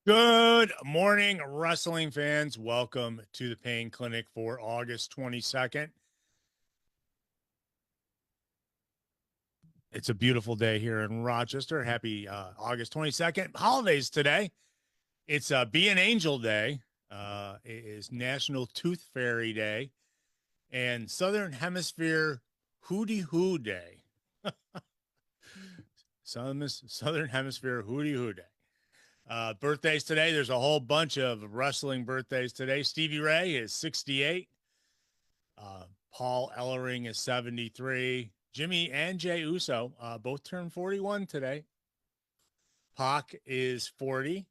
Good morning, wrestling fans. Welcome to the Pain Clinic for August 22nd. It's a beautiful day here in Rochester. Happy August 22nd. Holidays today. It's Be an Angel Day. It is National Tooth Fairy Day and Southern Hemisphere Hootie Hoo Day. Southern Hemisphere Hootie Hoo Day. Birthdays today. There's a whole bunch of wrestling birthdays today. Stevie Ray is 68. Paul Ellering is 73. Jimmy and Jay Uso both turned 41 today. Pac is 40.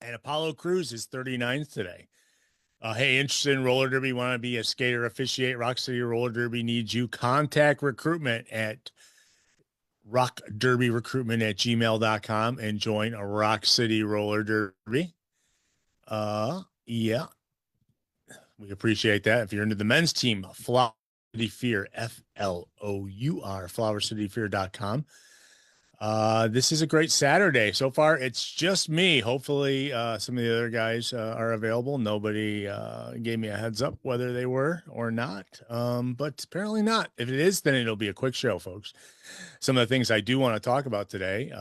And Apollo Crews is 39 today. Hey, interested in roller derby, want to be a skater, officiate, Rock City Roller Derby needs you. Contact recruitment at rockderbyrecruitment@gmail.com and join a Rock City Roller Derby. Yeah, we appreciate that. If you're into the men's team, Flower City Fear, FLOUR, flowercityfear.com. This is a great Saturday. So far, it's just me. Hopefully, some of the other guys are available. Nobody gave me a heads up whether they were or not, but apparently not. If it is, then it'll be a quick show, folks. Some of the things I do want to talk about today,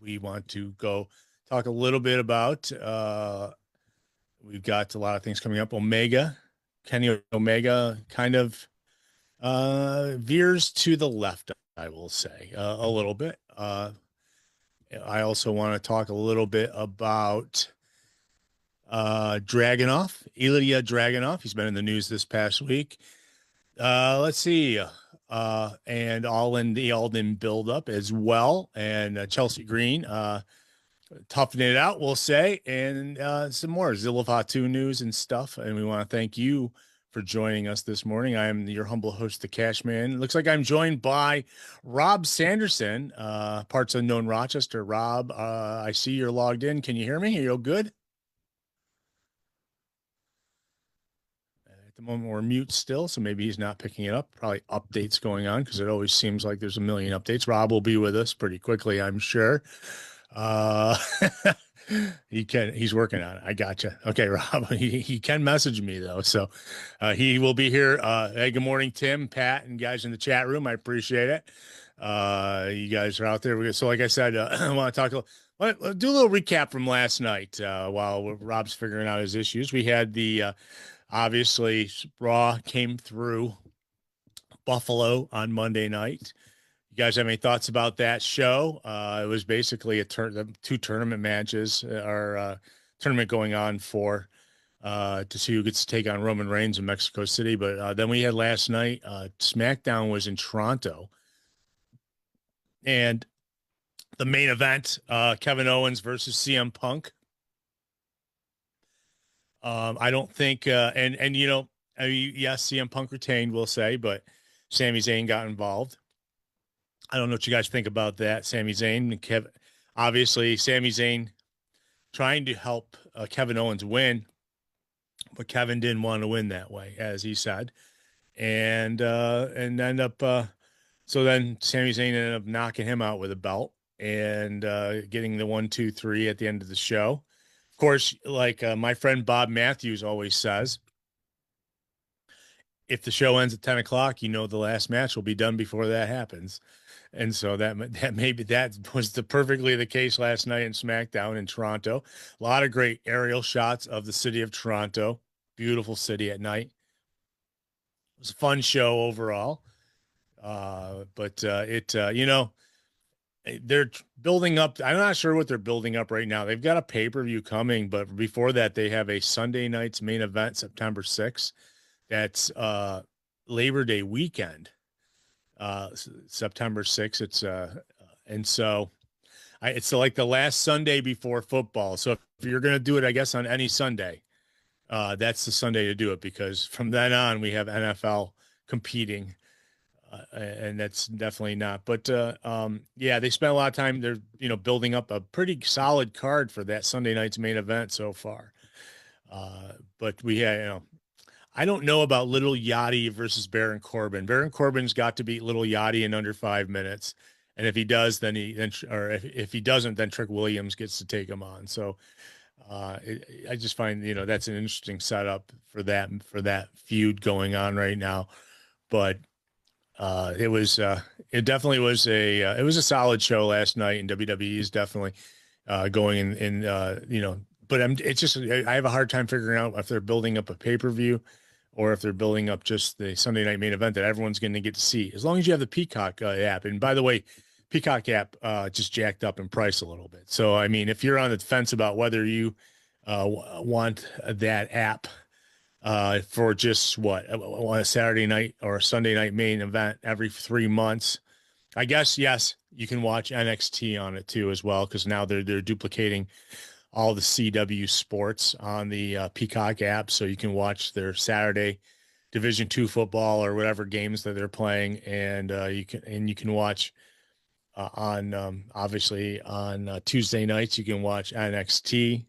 we want to go talk a little bit about, we've got a lot of things coming up. Kenny Omega kind of veers to the left, I will say, a little bit. I also want to talk a little bit about Dragunov, Ilya Dragunov. He's been in the news this past week. Let's see. And all in the Alden buildup as well. And Chelsea Green, toughing it out, we'll say. And some more Zilla Fatu news and stuff. And we want to thank you for joining us this morning. I am your humble host, the Cash Man. It looks like I'm joined by Rob Sanderson, Parts Unknown Rochester. Rob, I see you're logged in. Can you hear me? Are you good? At the moment, we're mute still, so maybe he's not picking it up. Probably updates going on because it always seems like there's a million updates. Rob will be with us pretty quickly, I'm sure. He's working on it. I gotcha. Okay, Rob, he can message me though. So, he will be here. Hey, good morning, Tim, Pat, and guys in the chat room. I appreciate it. You guys are out there. So like I said, I want to talk, let's do a little recap from last night, while Rob's figuring out his issues. We had obviously Raw came through Buffalo on Monday night. You guys have any thoughts about that show? It was basically two tournament matches, or tournament going on for to see who gets to take on Roman Reigns in Mexico City. But then we had last night, SmackDown was in Toronto, and the main event, Kevin Owens versus CM Punk. I don't think, and you know, I mean, yes, CM Punk retained, we'll say, but Sami Zayn got involved. I don't know what you guys think about that. Sami Zayn and Kevin, obviously, Sami Zayn trying to help Kevin Owens win, but Kevin didn't want to win that way, as he said, and end up. So then Sami Zayn ended up knocking him out with a belt and getting the 1, 2, 3 at the end of the show. Of course, like my friend Bob Matthews always says, if the show ends at 10 o'clock, you know the last match will be done before that happens. And so that was perfectly the case last night in SmackDown in Toronto. A lot of great aerial shots of the city of Toronto. Beautiful city at night. It was a fun show overall. But they're building up. I'm not sure what they're building up right now. They've got a pay-per-view coming, but before that, they have a Sunday night's main event, September 6th. That's Labor Day weekend. September 6th. It's like the last Sunday before football. So if you're going to do it, I guess on any Sunday, that's the Sunday to do it, because from then on we have NFL competing, and that's definitely not. But yeah, they spent a lot of time. They're building up a pretty solid card for that Sunday night's main event so far. But we had I don't know about Little Yachty versus Baron Corbin. Baron Corbin's got to beat Little Yachty in under 5 minutes. and if he does, then or if he doesn't, then Trick Williams gets to take him on. So I just find, that's an interesting setup for that feud going on right now. But it definitely was it was a solid show last night, and WWE is definitely going but it's just, I have a hard time figuring out if they're building up a pay-per-view or if they're building up just the Sunday night main event that everyone's going to get to see. As long as you have the Peacock app. And by the way, Peacock app just jacked up in price a little bit. So, I mean, if you're on the fence about whether you want that app for just on a Saturday night or a Sunday night main event every 3 months, I guess, yes, you can watch NXT on it too as well, because now they're duplicating all the CW sports on the Peacock app, so you can watch their Saturday Division II football or whatever games that they're playing, and you can watch on obviously on Tuesday nights you can watch NXT.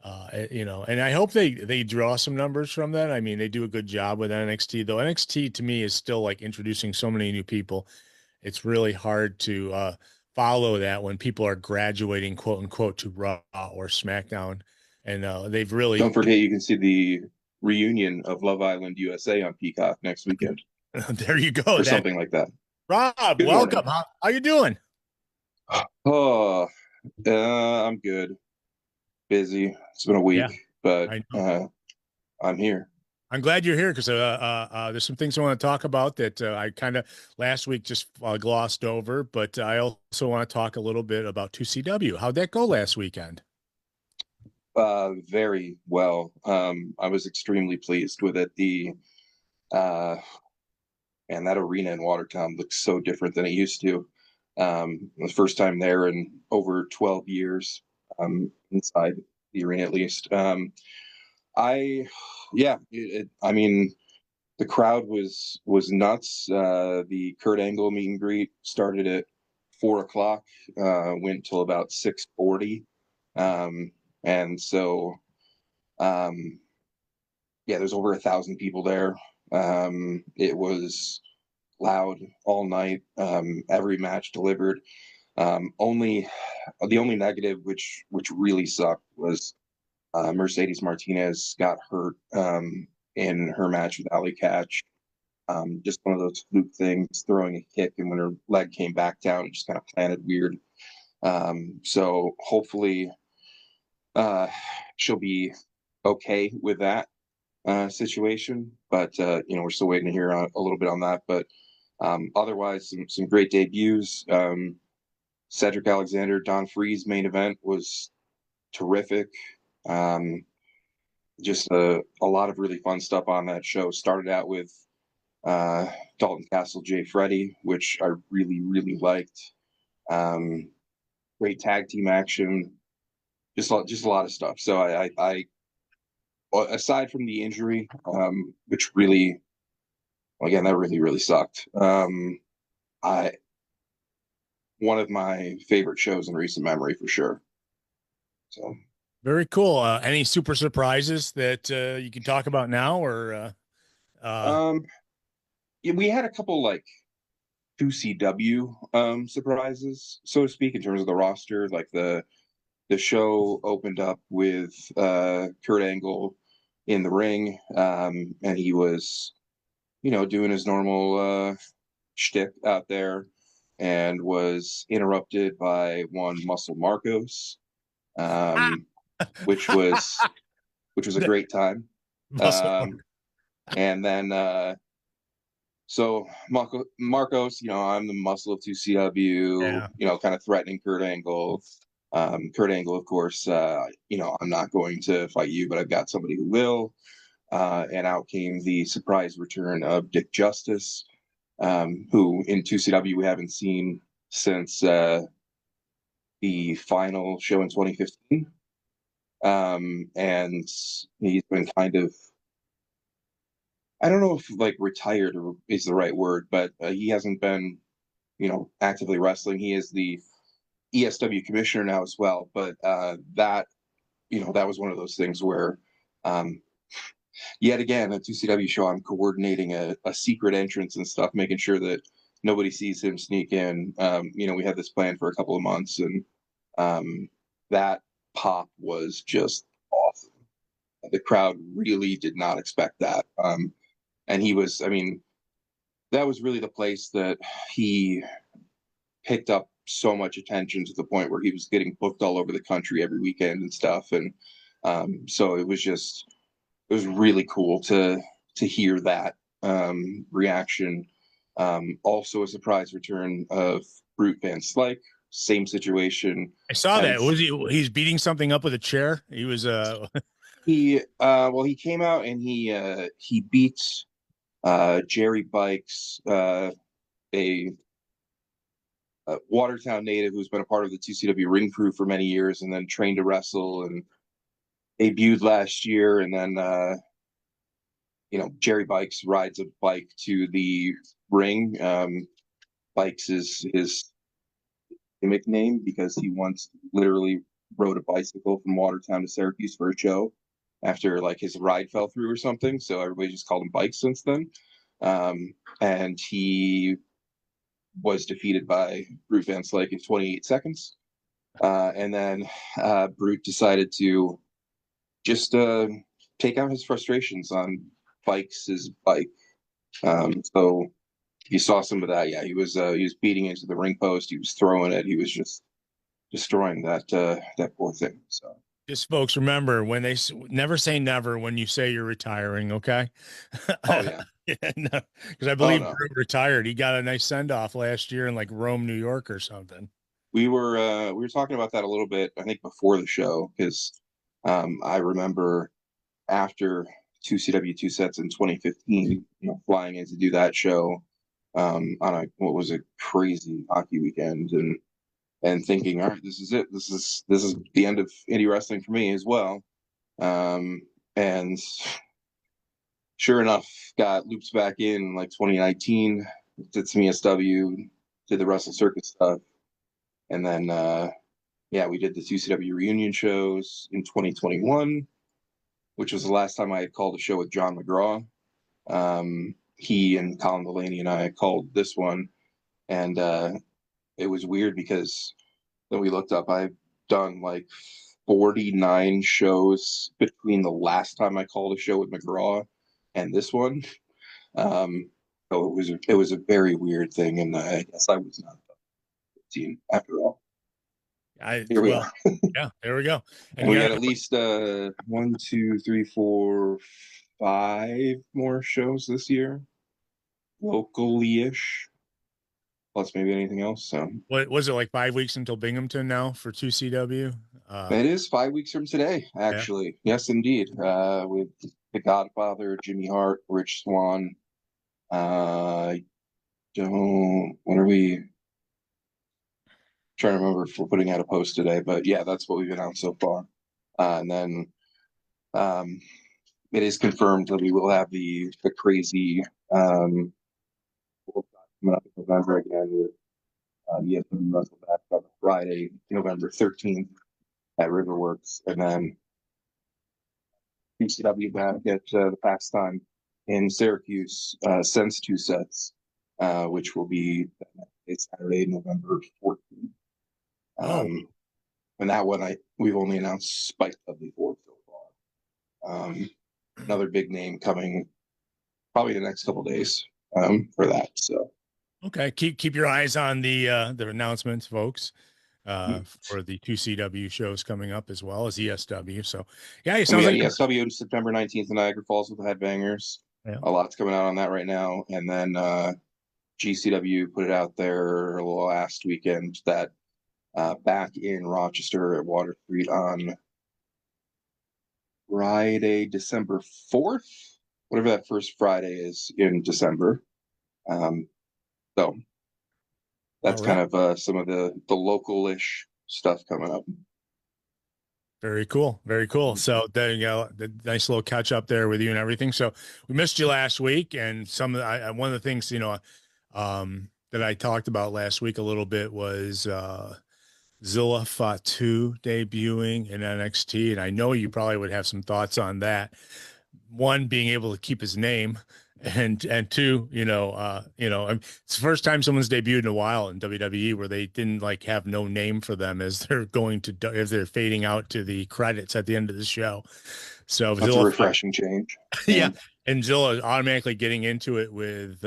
And I hope they draw some numbers from that. I mean, they do a good job with NXT, though. NXT to me is still like introducing so many new people. It's really hard to follow that when people are graduating, quote unquote, to Raw or SmackDown. And they've really. Don't forget, you can see the reunion of Love Island USA on Peacock next weekend. There you go. Or something like that. Rob, good welcome. How you doing? Oh, I'm good. Busy. It's been a week, but I'm here. I'm glad you're here because there's some things I want to talk about that I kind of last week just glossed over, but I also want to talk a little bit about 2CW. How'd that go last weekend? Very well. I was extremely pleased with it. And that arena in Watertown looks so different than it used to. The first time there in over 12 years, inside the arena at least. I mean, the crowd was nuts. The Kurt Angle meet and greet started at 4:00, went till about 6:40. And so, there's over 1,000 people there. It was loud all night. Every match delivered. The only negative, which really sucked, was Mercedes Martinez got hurt in her match with Allie Katch. Just one of those fluke things, throwing a kick, and when her leg came back down, it just kind of planted weird. So hopefully she'll be okay with that situation. But we're still waiting to hear a little bit on that. But otherwise, some great debuts. Cedric Alexander, Don Freeze main event was terrific. Just a lot of really fun stuff on that show. Started out with Dalton Castle, Jay Freddy, which I really, really liked. Great tag team action. Just a lot of stuff. So I aside from the injury, which really, again, that really, really sucked. One of my favorite shows in recent memory for sure. So very cool. Any super surprises that you can talk about now, or? We had a couple like 2CW surprises, so to speak, in terms of the roster. Like the show opened up with Kurt Angle in the ring, and he was, doing his normal shtick out there, and was interrupted by one Muscle Marcos, which was a great time. And then so Marcos, I'm the muscle of 2CW, kind of threatening Kurt Angle. Kurt Angle, of course, I'm not going to fight you, but I've got somebody who will. And out came the surprise return of Dick Justice, who in 2CW we haven't seen since the final show in 2015. And he's been kind of, I don't know if like retired is the right word, but he hasn't been, actively wrestling. He is the ESW commissioner now as well. But that was one of those things where, yet again, a 2CW show, I'm coordinating a secret entrance and stuff, making sure that nobody sees him sneak in. We had this plan for a couple of months, and that pop was just awesome. The crowd really did not expect that. And he was, I mean, that was really the place that he picked up so much attention to the point where he was getting booked all over the country every weekend and stuff. And so it was really cool to hear that reaction. Also a surprise return of Brute Van Slyke, same situation. I saw that. As He's beating something up with a chair? He was he came out and he beat Jerry Bikes, a Watertown native who's been a part of the 2CW ring crew for many years and then trained to wrestle and debuted last year. And then, Jerry Bikes rides a bike to the ring. Bikes is his gimmick name because he once literally rode a bicycle from Watertown to Syracuse for a show after like his ride fell through or something. So everybody just called him Bikes since then. And he was defeated by Brute Van Slyke in 28 seconds. And then Brute decided to just take out his frustrations on Bikes' bike. So you saw some of that. Yeah, he was beating into the ring post. He was throwing it. He was just destroying that poor thing. So just folks, remember when never say never when you say you're retiring. Okay. oh yeah. Yeah, no, because I believe Brute retired. He got a nice send off last year in like Rome, New York, or something. We were talking about that a little bit, I think, before the show, because I remember after 2CW2 sets in 2015, flying in to do that show on what was a crazy hockey weekend, and thinking, all right, this is it. This is the end of indie wrestling for me as well. And sure enough, got loops back in like 2019, did some ESW, did the Wrestle Circuit stuff. And then, we did the 2CW reunion shows in 2021, which was the last time I had called a show with John McGraw. He and Colin Delaney and I called this one. And it was weird because then we looked up, I've done like 49 shows between the last time I called a show with McGraw and this one. So it was a very weird thing, and I guess I was not 15 after all. Here we are. Yeah, there we go. And we got at least 1, 2, 3, 4, 5 more shows this year, locally-ish, plus maybe anything else. So what was it, like 5 weeks until Binghamton now for 2CW? It is 5 weeks from today, actually. Yeah. Yes, indeed. With The Godfather, Jimmy Hart, Rich Swann. When are we trying to remember if we're putting out a post today? But yeah, that's what we've announced so far. And then it is confirmed that we will have the crazy coming up in November again with ESW Wrestle Back on Friday, November 13th at Riverworks, and then PCW back at the Pastime in Syracuse, since 2 sets, which will be Saturday, November 14th. And that one we've only announced Spike Dudley for so far. Another big name coming probably the next couple days for that. So okay, keep your eyes on the announcements, folks, for the 2CW shows coming up as well as ESW. So yeah, it sounds like ESW in September 19th in Niagara Falls with the Headbangers. Yeah. A lot's coming out on that right now. And then GCW put it out there last weekend that back in Rochester at Water Street on Friday, December 4th, whatever that first Friday is in December. So that's kind of some of the local-ish stuff coming up. Very cool. Very cool. So there you go. The nice little catch up there with you and everything. So we missed you last week. And one of the things, that I talked about last week a little bit was Zilla Fatu debuting in NXT. And I know you probably would have some thoughts on that. One, being able to keep his name and two, it's the first time someone's debuted in a while in WWE where they didn't like have no name for them as they're as they're fading out to the credits at the end of the show. So That's a Zilla, refreshing change. yeah, Yeah. and Zilla is automatically getting into it with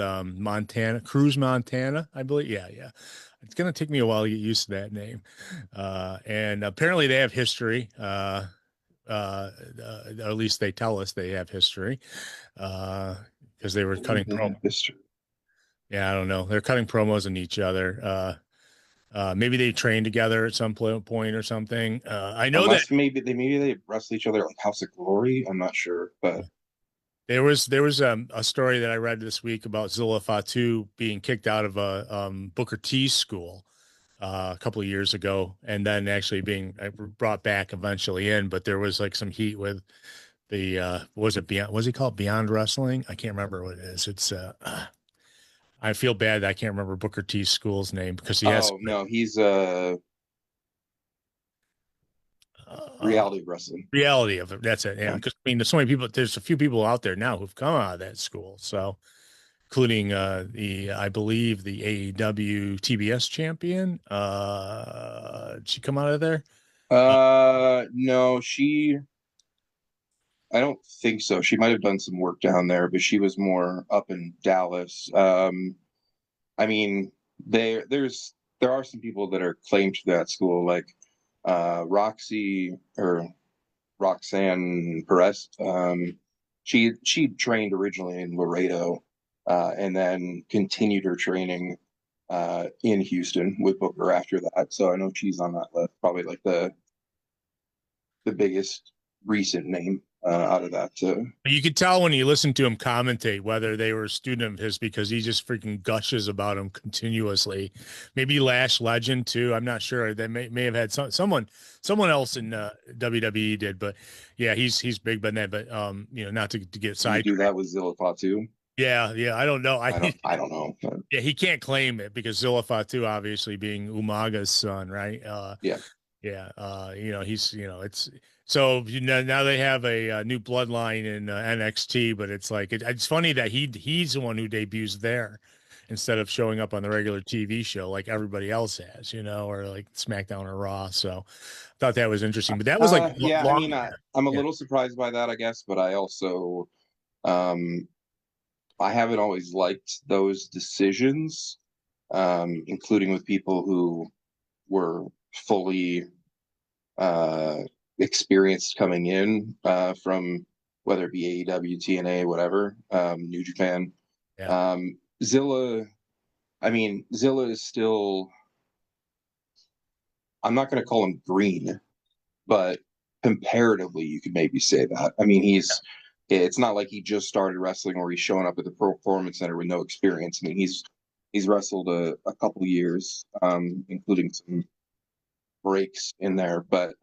Cruz Montana, I believe. Yeah, yeah. It's gonna take me a while to get used to that name. And apparently they have history. Or at least they tell us they have history. Because they were cutting They promo. have history. Yeah, I don't know. They're cutting promos on each other. Maybe they trained together at some point or something. I know that Unless maybe they wrestle each other like House of Glory. I'm not sure, but there was a story that I read this week about Zilla Fatu being kicked out of a Booker T school a couple of years ago, and then actually being brought back eventually in. But there was like some heat with the was it Beyond? Was he called Beyond Wrestling? I can't remember what it is. It's I feel bad that I can't remember Booker T's school's name because he has oh no, he's uh, reality wrestling. reality of it. That's it. Yeah, Yeah. because I mean, there's so many people. There's a few people out there now who've come out of that school. So, including I believe the AEW TBS champion. Did she come out of there? No, I don't think so. She might have done some work down there, but she was more up in Dallas. I mean, there are some people that are claimed to that school, like Roxy or Roxanne Perez. She trained originally in Laredo, and then continued her training in Houston with Booker after that. So I know she's on that list, probably like the biggest recent name out of that. You could tell when you listen to him commentate whether they were a student of his because he just freaking gushes about him continuously. Maybe Lash Legend too. I'm not sure. They may have had someone else in WWE did, but yeah, he's big by that. But not to get Do you do sidetracked. that with Zilla Fatu? Yeah, yeah. I don't know. I don't know. But Yeah, he can't claim it because Zilla Fatu obviously being Umaga's son, right? yeah. Yeah, he's it's so now they have a new bloodline in NXT, but it's like it's funny that he's the one who debuts there instead of showing up on the regular TV show like everybody else has, or like SmackDown or Raw. So I thought that was interesting, but that was like Yeah, I mean, long. I'm a Yeah, little surprised by that, I guess, but I also um I haven't always liked those decisions, including with people who were fully uh experienced coming in from whether it be AEW, TNA, whatever, New Japan. yeah, Um Zilla, I mean, Zilla is still, I'm not going to call him green, but comparatively, you could maybe say that. I mean, it's not like he just started wrestling or he's showing up at the Performance Center with no experience. I mean, he's wrestled a couple of years, including some breaks in there, but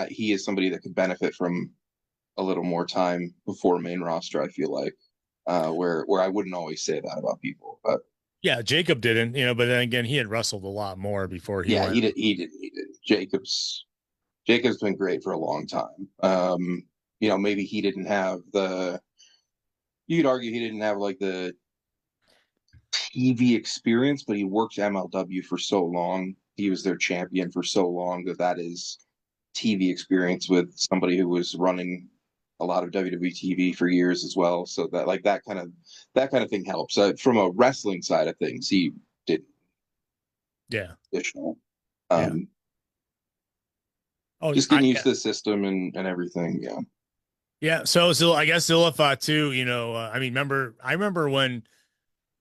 he is somebody that could benefit from a little more time before main roster. I feel like, where I wouldn't always say that about people, but yeah. Jacob didn't, but then again, he had wrestled a lot more before he yeah, went. he did. Jacob's been great for a long time. Maybe he didn't have you'd argue he didn't have like the TV experience, but he worked MLW for so long. He was their champion for so long that is TV experience with somebody who was running a lot of WWE TV for years as well. So that like that kind of thing helps. From a wrestling side of things, he did Yeah, additional. yeah. Um, Oh, just getting used to the system and everything. Yeah. yeah. So I guess Zilla Fatu, I mean, I remember when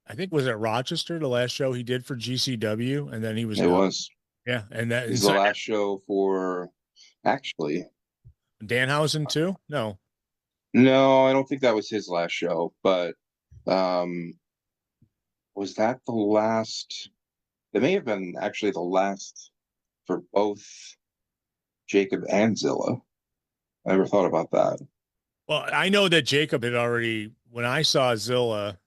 I think was it Rochester, the last show he did for GCW, and then he was It gone. was. Yeah, and that This and is the so last show for, actually, Danhausen too. No, no, I don't think that was his last show, but um was that the last? It may have been actually the last for both Jacob and Zilla. I never thought about that. well, I know that Jacob had already when I saw Zilla.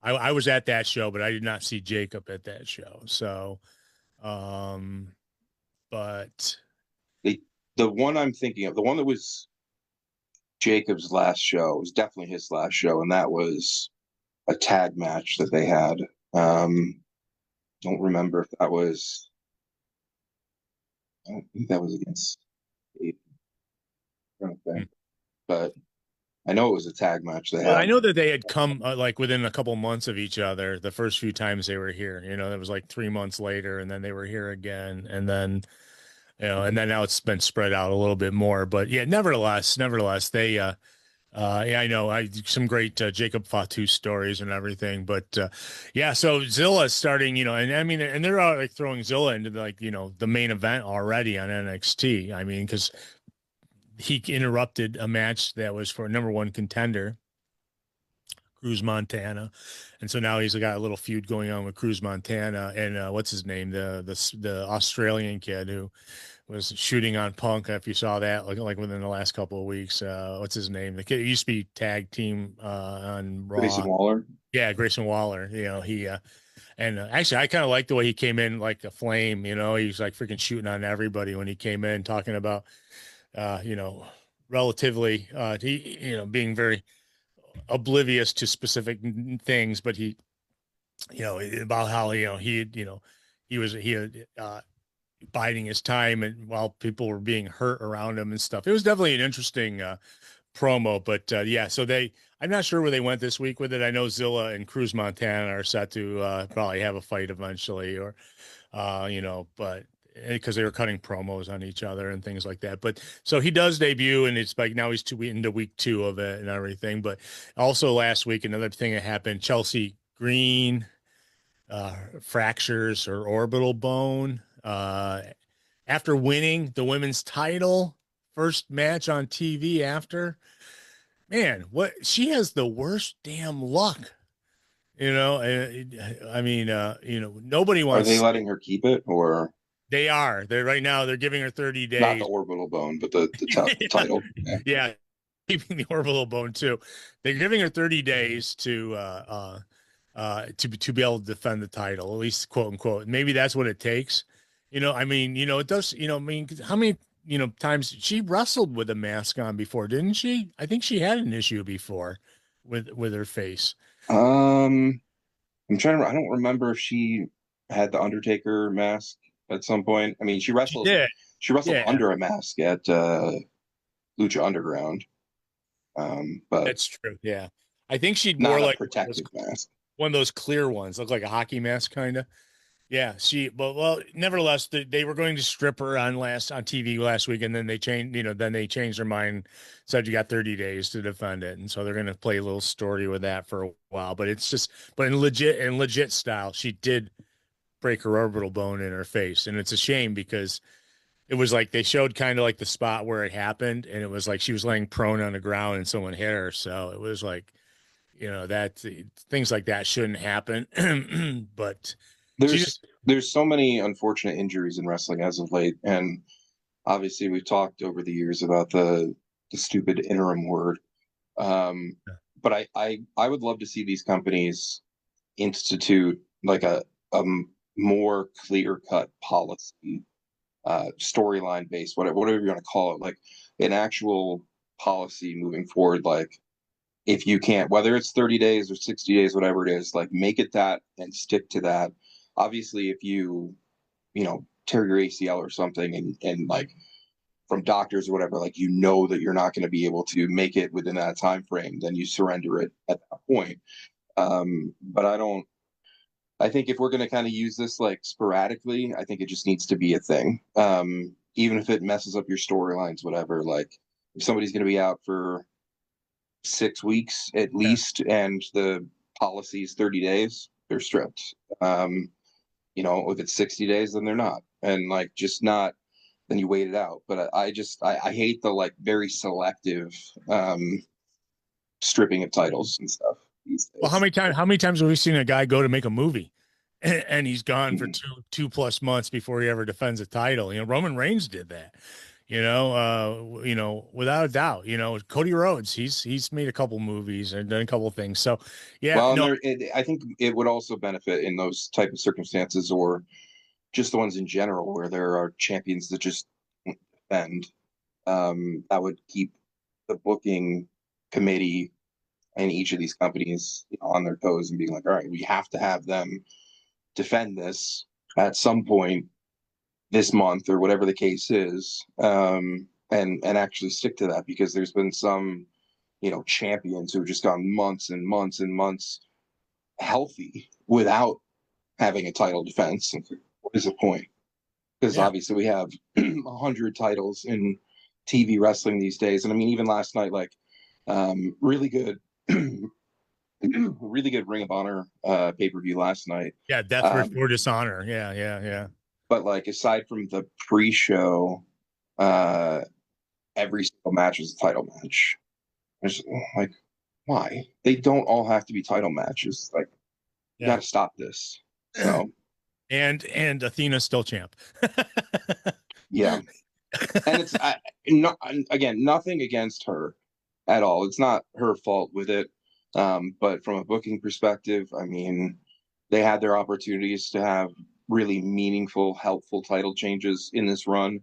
I was at that show, but I did not see Jacob at that show. So, um, but The the one I'm thinking of, the one that was Jacob's last show. It was definitely his last show, and that was a tag match that they had. Don't remember if that was. I don't think that was against Aiden. I don't Hmm. think, but I know it was a tag match they Well, I had. know that they had come like within a couple months of each other the first few times they were here. You know, it was like 3 months later, and then they were here again, and then and then now it's been spread out a little bit more. But yeah, nevertheless, they yeah, I know. Some great Jacob Fatu stories and everything, but yeah. So Zilla's starting, and I mean, and they're like throwing Zilla into like the main event already on NXT. I mean, because he interrupted a match that was for a number one contender, Cruz Montana, and so now he's got a little feud going on with Cruz Montana and what's his name, the Australian kid who was shooting on Punk. If you saw that, like within the last couple of weeks, what's his name? The kid used to be tag team on Grayson Raw. Waller. Yeah, Grayson Waller. He and actually I kind of like the way he came in like a flame. He's like freaking shooting on everybody when he came in, talking about uh, you know, relatively he being very oblivious to specific things, but he about how he had biding his time and while people were being hurt around him and stuff. It was definitely an interesting promo, but yeah, so I'm not sure where they went this week with it. I know Zilla and Cruz Montana are set to probably have a fight eventually, or but because they were cutting promos on each other and things like that. But so he does debut, and it's like now he's into week 2 of it and everything. But also last week, another thing that happened: Chelsea Green fractures her orbital bone after winning the women's title, first match on TV after. Man, what she has the worst damn luck. I mean, nobody Are they wants. letting her keep it, or They are. They're right now. They're giving her 30 not the days. orbital bone, but the Yeah, title? Yeah. yeah, keeping the orbital bone too. They're giving her 30 days to be able to defend the title, at least quote unquote. Maybe that's what it takes. I mean, it does. I mean, how many times she wrestled with a mask on before, didn't she? I think she had an issue before with her face. Um, I'm trying to. I don't remember if she had the Undertaker mask at some point. I mean, she She wrestled. did. She wrestled Yeah, under a mask at Lucha Underground, but that's true. Yeah, I think she wore not a like protective mask. one of those clear ones, look like a hockey mask kind of. Yeah, but well, nevertheless, they were going to strip her on TV last week, and then they changed, then they changed their mind, said you got 30 days to defend it, and so they're going to play a little story with that for a while. But it's just, but in legit style, she did break her orbital bone in her face, and it's a shame because it was like they showed kind of like the spot where it happened, and it was like she was laying prone on the ground and someone hit her, so it was like that things like that shouldn't happen, but she just. There's so many unfortunate injuries in wrestling as of late, and obviously we've talked over the years about the stupid interim word. Um, but I would love to see these companies institute like a more clear cut policy, storyline based, whatever you want to call it, like an actual policy moving forward. Like if you can't, whether it's 30 days or 60 days, whatever it is, like make it that and stick to that. Obviously, if you tear your ACL or something and like from doctors or whatever, like that you're not going to be able to make it within that time frame, then you surrender it at that point. But I think if we're going to kind of use this like sporadically, I think it just needs to be a thing. Even if it messes up your storylines, whatever, like if somebody's going to be out for 6 weeks at Yeah. least and the policy is 30 days, they're stripped. If it's 60 days, then they're not. And like just not, then you wait it out. But I hate the like very selective stripping of titles and stuff these Well, how days. many times have we seen a guy go to make a movie and he's gone for Mhm. two plus months before he ever defends a title? Roman Reigns did that. Without a doubt. Cody Rhodes, he's made a couple movies and done a couple things. So, yeah, Well, and no, I think it would also benefit in those type of circumstances, or just the ones in general where there are champions that just defend. That would keep the booking committee and each of these companies, you know, on their toes and being like, all right, we have to have them defend this at some point this month or whatever the case is, and actually stick to that, because there's been some, you know, champions who have just gone months and months and months healthy without having a title defense. What is the point? Because Yeah. obviously we have 100 titles in TV wrestling these days, and I mean, even last night, like, really good, really good Ring of Honor pay-per-view last night. Yeah. Death Wish for Dishonor. Yeah. Yeah. Yeah. But like, aside from the pre-show, uh, every single match is a title match. It's like, why? They don't all have to be title matches. Like, you Yeah. got to stop this. So And Athena's still champ. yeah, and it's not, again, nothing against her at all. It's not her fault with it. But from a booking perspective, I mean, they had their opportunities to have really meaningful, helpful title changes in this run.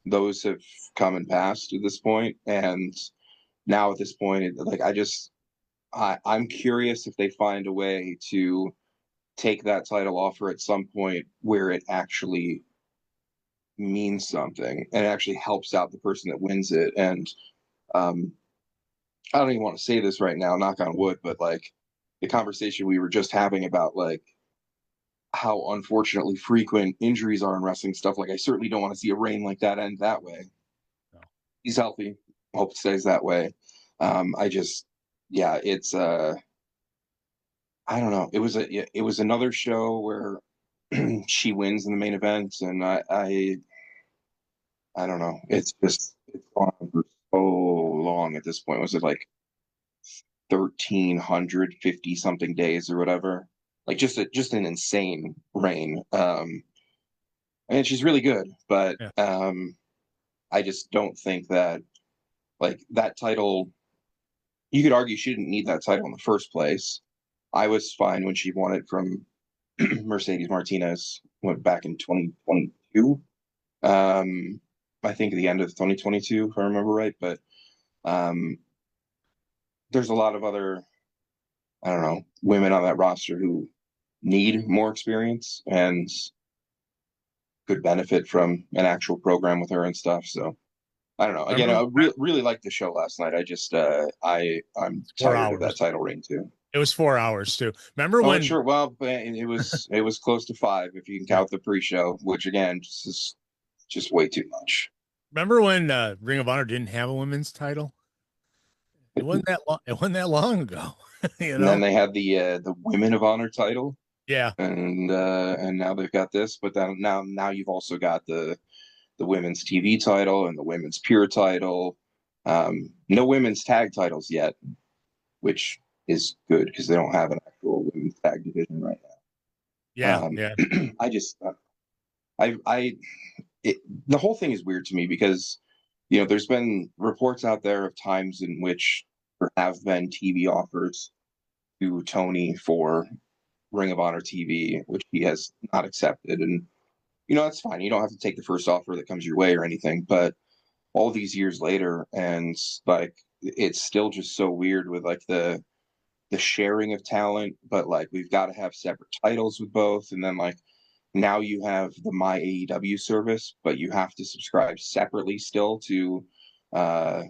Those have come and passed at this point, and now at this point, like, I'm curious if they find a way to take that title offer at some point where it actually means something and it actually helps out the person that wins it. And um, I don't even want to say this right now, knock on wood, but like, the conversation we were just having about like how unfortunately frequent injuries are in wrestling stuff. Like, I certainly don't want to see a reign like that end that way. No. He's healthy. Hope it stays that way. I just, yeah, it's I don't know. It was another show where she wins in the main event, and I don't know. It's just, it's gone on for so long at this point. Was it like 1,350 something days or whatever? Like, just an insane reign. And she's really good, but Yeah. I just don't think that, like, that title. You could argue she didn't need that title in the first place. I was fine when she won it from Mercedes Martinez, went back in 2022. I think at the end of 2022, if I remember right. But um, there's a lot of other, I don't know, women on that roster who need more experience and could benefit from an actual program with her and stuff. So I don't know. Again, Remember I really liked the show last night. I just I'm 4 tired of that hours. title reign too. It was 4 hours too. Remember Oh, when sure. Well, it was close to 5 if you can count the pre-show, which again is just way too much. Ring of Honor didn't have a women's title? It wasn't that long. It wasn't that long ago. You And then know? they had the Women of Honor title, Yeah. and now they've got this. But then now you've also got the women's TV title and the women's pure title. No women's tag titles yet, which is good because they don't have an actual women's tag division right Yeah. now. Yeah. I just I it, the whole thing is weird to me because, you know, there's been reports out there of times in which there have been TV offers to Tony for Ring of Honor TV, which he has not accepted. And, you know, that's fine. You don't have to take the first offer that comes your way or anything. But all these years later, and like, it's still just so weird with like the sharing of talent. But like, we've got to have separate titles with both, and then like, now you have the My AEW service, but you have to subscribe separately still to uh,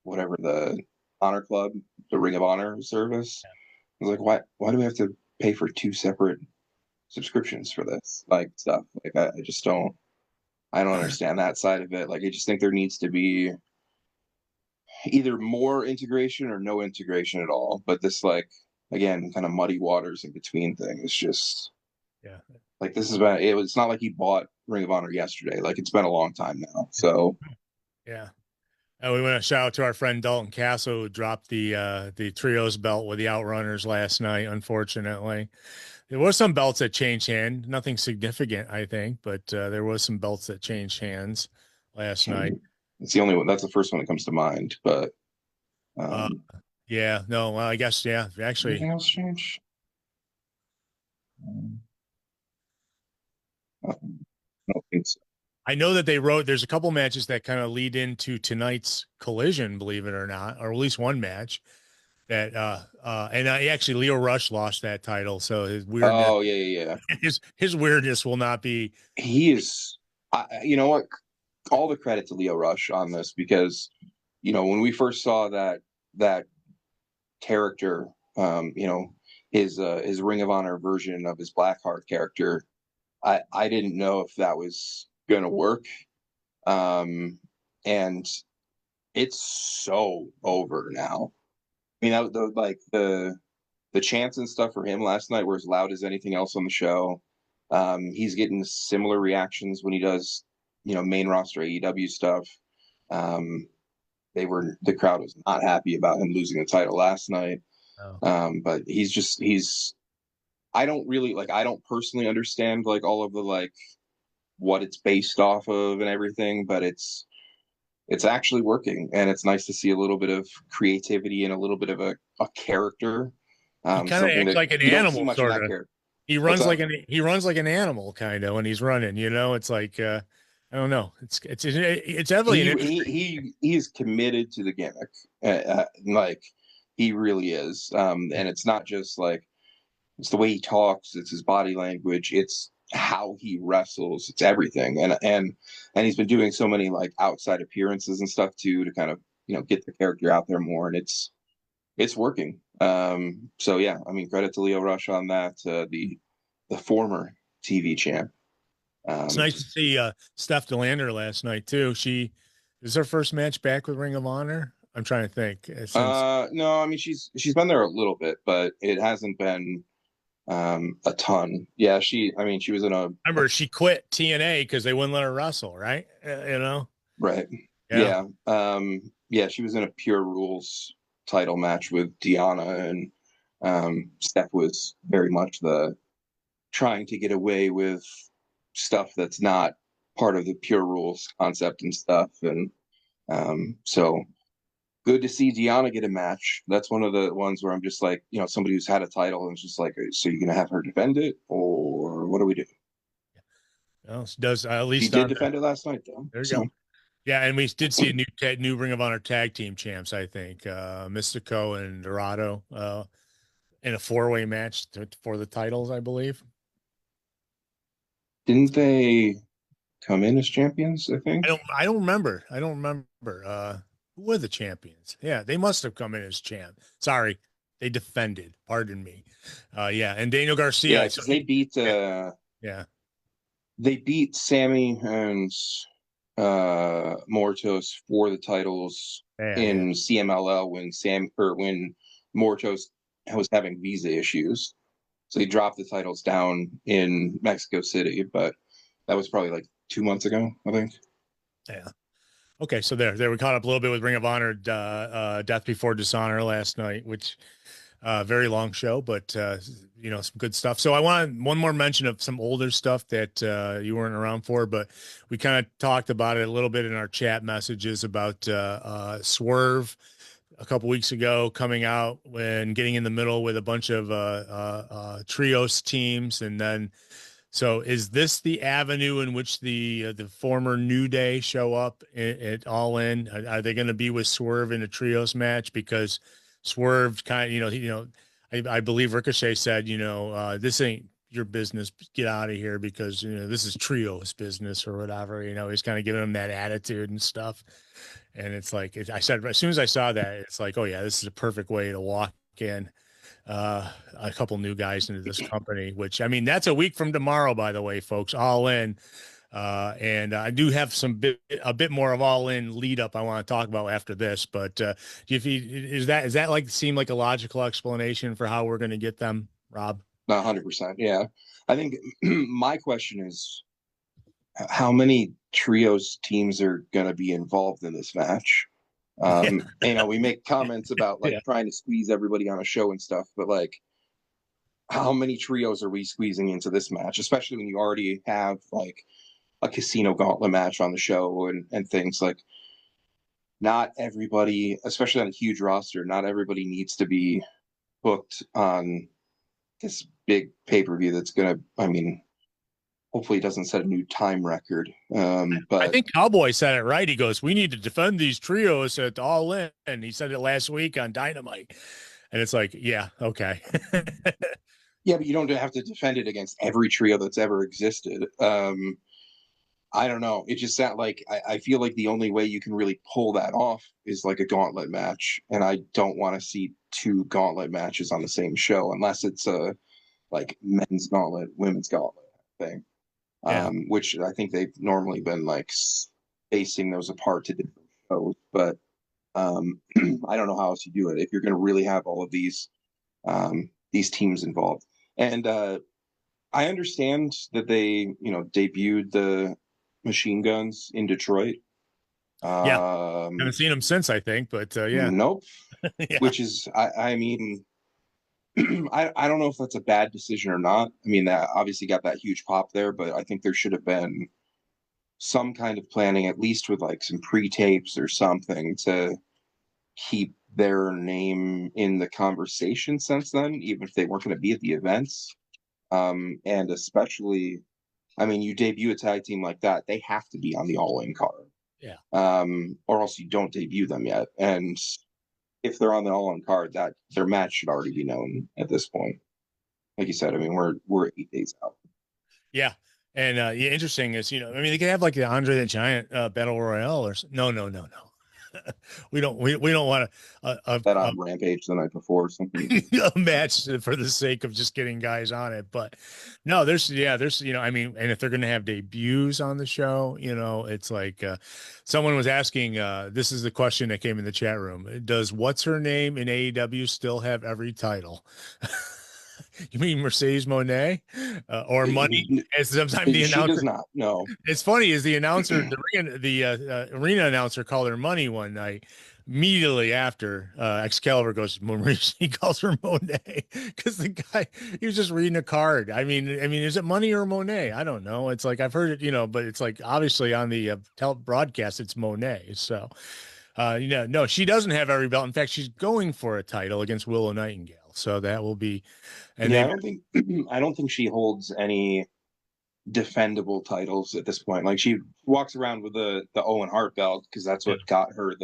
whatever the Honor Club, the Ring of Honor service. I was like, why do we have to pay for two separate subscriptions for this like stuff? Like, I just I don't understand that side of it. Like, I just think there needs to be either more integration or no integration at all. But this, like, again, kind of muddy waters in between thing is just Yeah. like, this has been, it's not like he bought Ring of Honor yesterday. Like, it's been a long time now. So Yeah. We want to shout out to our friend Dalton Castle, who dropped the trios belt with the Outrunners last night. Unfortunately, there was some belts that changed hand, nothing significant, I think, but there was some belts that changed hands last night. it's the only one. That's the first one that comes to mind. But Uh, yeah, no, well, I guess yeah, actually, anything else change? I don't think so. I know that they wrote, there's a couple matches that kind of lead into tonight's Collision, believe it or not, or at least one match that, and actually Leo Rush lost that title. So his weirdness, Oh yeah. his weirdness will not be. He is. You know what? All the credit to Leo Rush on this, because when we first saw that character, his Ring of Honor version of his Blackheart character, I didn't know if that was gonna work, and it's so over now. I mean, the chants and stuff for him last night were as loud as anything else on the show. He's getting similar reactions when he does, main roster AEW stuff. Um, the crowd was not happy about him losing the title last night. But I don't personally understand like all of the like what it's based off of and everything, but it's actually working, and it's nice to see a little bit of creativity and a little bit of a character. He kind of Something acts that like an you don't see animal, much in sort that of. character. He What's runs up? like an animal kind of when he's running. It's like I don't know. It's definitely an interesting. He's committed to the gimmick, like he really is. And it's not just like it's the way he talks, it's his body language, it's how he wrestles, it's everything. And he's been doing so many like outside appearances and stuff too to kind of get the character out there more, and it's working. So yeah, I mean, credit to Leo Rush on that. The former TV champ. It's nice to see Steph Delander last night too. She is her first match back with Ring of Honor. I'm trying to think since. No, I mean she's been there a little bit, but it hasn't been a ton. Yeah, I mean she was in a Remember, she quit TNA because they wouldn't let her wrestle, right? right. Yeah. Yeah, she was in a Pure Rules title match with Deanna, and Steph was very much the trying to get away with stuff that's not part of the Pure Rules concept and stuff. And so good to see Deanna get a match. That's one of the ones where I'm just like, somebody who's had a title and it's just like, so you're going to have her defend it, or what do we do? Well, she does at She least did defend it last night, though. There you go. Yeah, and we did see a new Ring of Honor tag team champs. I think Mystico and Dorado in a 4-way match for the titles, I believe. Didn't they come in as champions? I think. I don't remember. Who were the champions? Yeah, they must have come in as champ. Sorry, they defended. Pardon me. Yeah, and Daniel Garcia. Yeah, because they beat. Yeah. They beat Sammy and Mortos for the titles in CMLL when Mortos was having visa issues. So he dropped the titles down in Mexico City, but that was probably like 2 months ago, I think. Yeah. Okay, so there we caught up a little bit with Ring of Honor, Death Before Dishonor last night, which very long show, but some good stuff. So I want one more mention of some older stuff that you weren't around for, but we kind of talked about it a little bit in our chat messages about Swerve a couple weeks ago coming out and getting in the middle with a bunch of trios teams, and then. So is this the avenue in which the former New Day show up at All In? Are they going to be with Swerve in a trios match? Because Swerve kind of, I believe Ricochet said, this ain't your business. Get out of here because, this is trios business or whatever. He's kind of giving them that attitude and stuff. And it's like, I said, as soon as I saw that, it's like, oh yeah, this is a perfect way to walk in a couple new guys into this company, which I mean, that's a week from tomorrow, by the way, folks, All In. And I do have a bit more of All In lead up I want to talk about after this, but is that like seem like a logical explanation for how we're going to get them, Rob? 100%. Yeah. I think my question is how many trios teams are going to be involved in this match? We make comments about like trying to squeeze everybody on a show and stuff, but like how many trios are we squeezing into this match, especially when you already have like a casino gauntlet match on the show and things like not everybody, especially on a huge roster, not everybody needs to be booked on this big pay-per-view that's gonna, I mean, hopefully it doesn't set a new time record. I But think Cowboy said it right. He goes, "We need to defend these trios at All In," and he said it last week on Dynamite. And it's like, yeah, okay. yeah, but you don't have to defend it against every trio that's ever existed. I don't know. It just sounds like I feel like the only way you can really pull that off is like a gauntlet match, and I don't want to see two gauntlet matches on the same show unless it's a like men's gauntlet, women's gauntlet thing. Yeah. Which I think they've normally been like spacing those apart to different shows. But I don't know how else you do it if you're going to really have all of these teams involved. And I understand that they, debuted the Machine Guns in Detroit. Yeah. Haven't seen him since, I think, but yeah. Nope. Yeah. Which is, I mean, I don't know if that's a bad decision or not. I mean, that obviously got that huge pop there, but I think there should have been some kind of planning, at least with like some pre-tapes or something to keep their name in the conversation since then, even if they weren't going to be at the events. And especially, I mean, you debut a tag team like that, they have to be on the All In card. Yeah. Or else you don't debut them yet. And if they're on the All In card, that their match should already be known at this point. Like you said, I mean, we're 8 days out. Yeah. And yeah, interesting is, I mean, they could have like the Andre the Giant Battle Royale or no. we don't want That on Rampage the night before or something. a match for the sake of just getting guys on it. But no, there's, I mean, and if they're going to have debuts on the show, it's like someone was asking, this is the question that came in the chat room. Does what's her name in AEW still have every title? You mean Mercedes Moné or Money? As sometimes the announcer she does not. No, it's funny. Is the announcer the arena announcer called her Money one night? Immediately after Excalibur goes, he calls her Monet because the guy he was just reading a card. I mean, is it Money or Monet? I don't know. It's like I've heard it, but it's like obviously on the broadcast it's Monet. So, no, she doesn't have every belt. In fact, she's going for a title against Willow Nightingale. So that will be. And yeah, I don't think she holds any defendable titles at this point. Like she walks around with the Owen Hart belt because that's what got her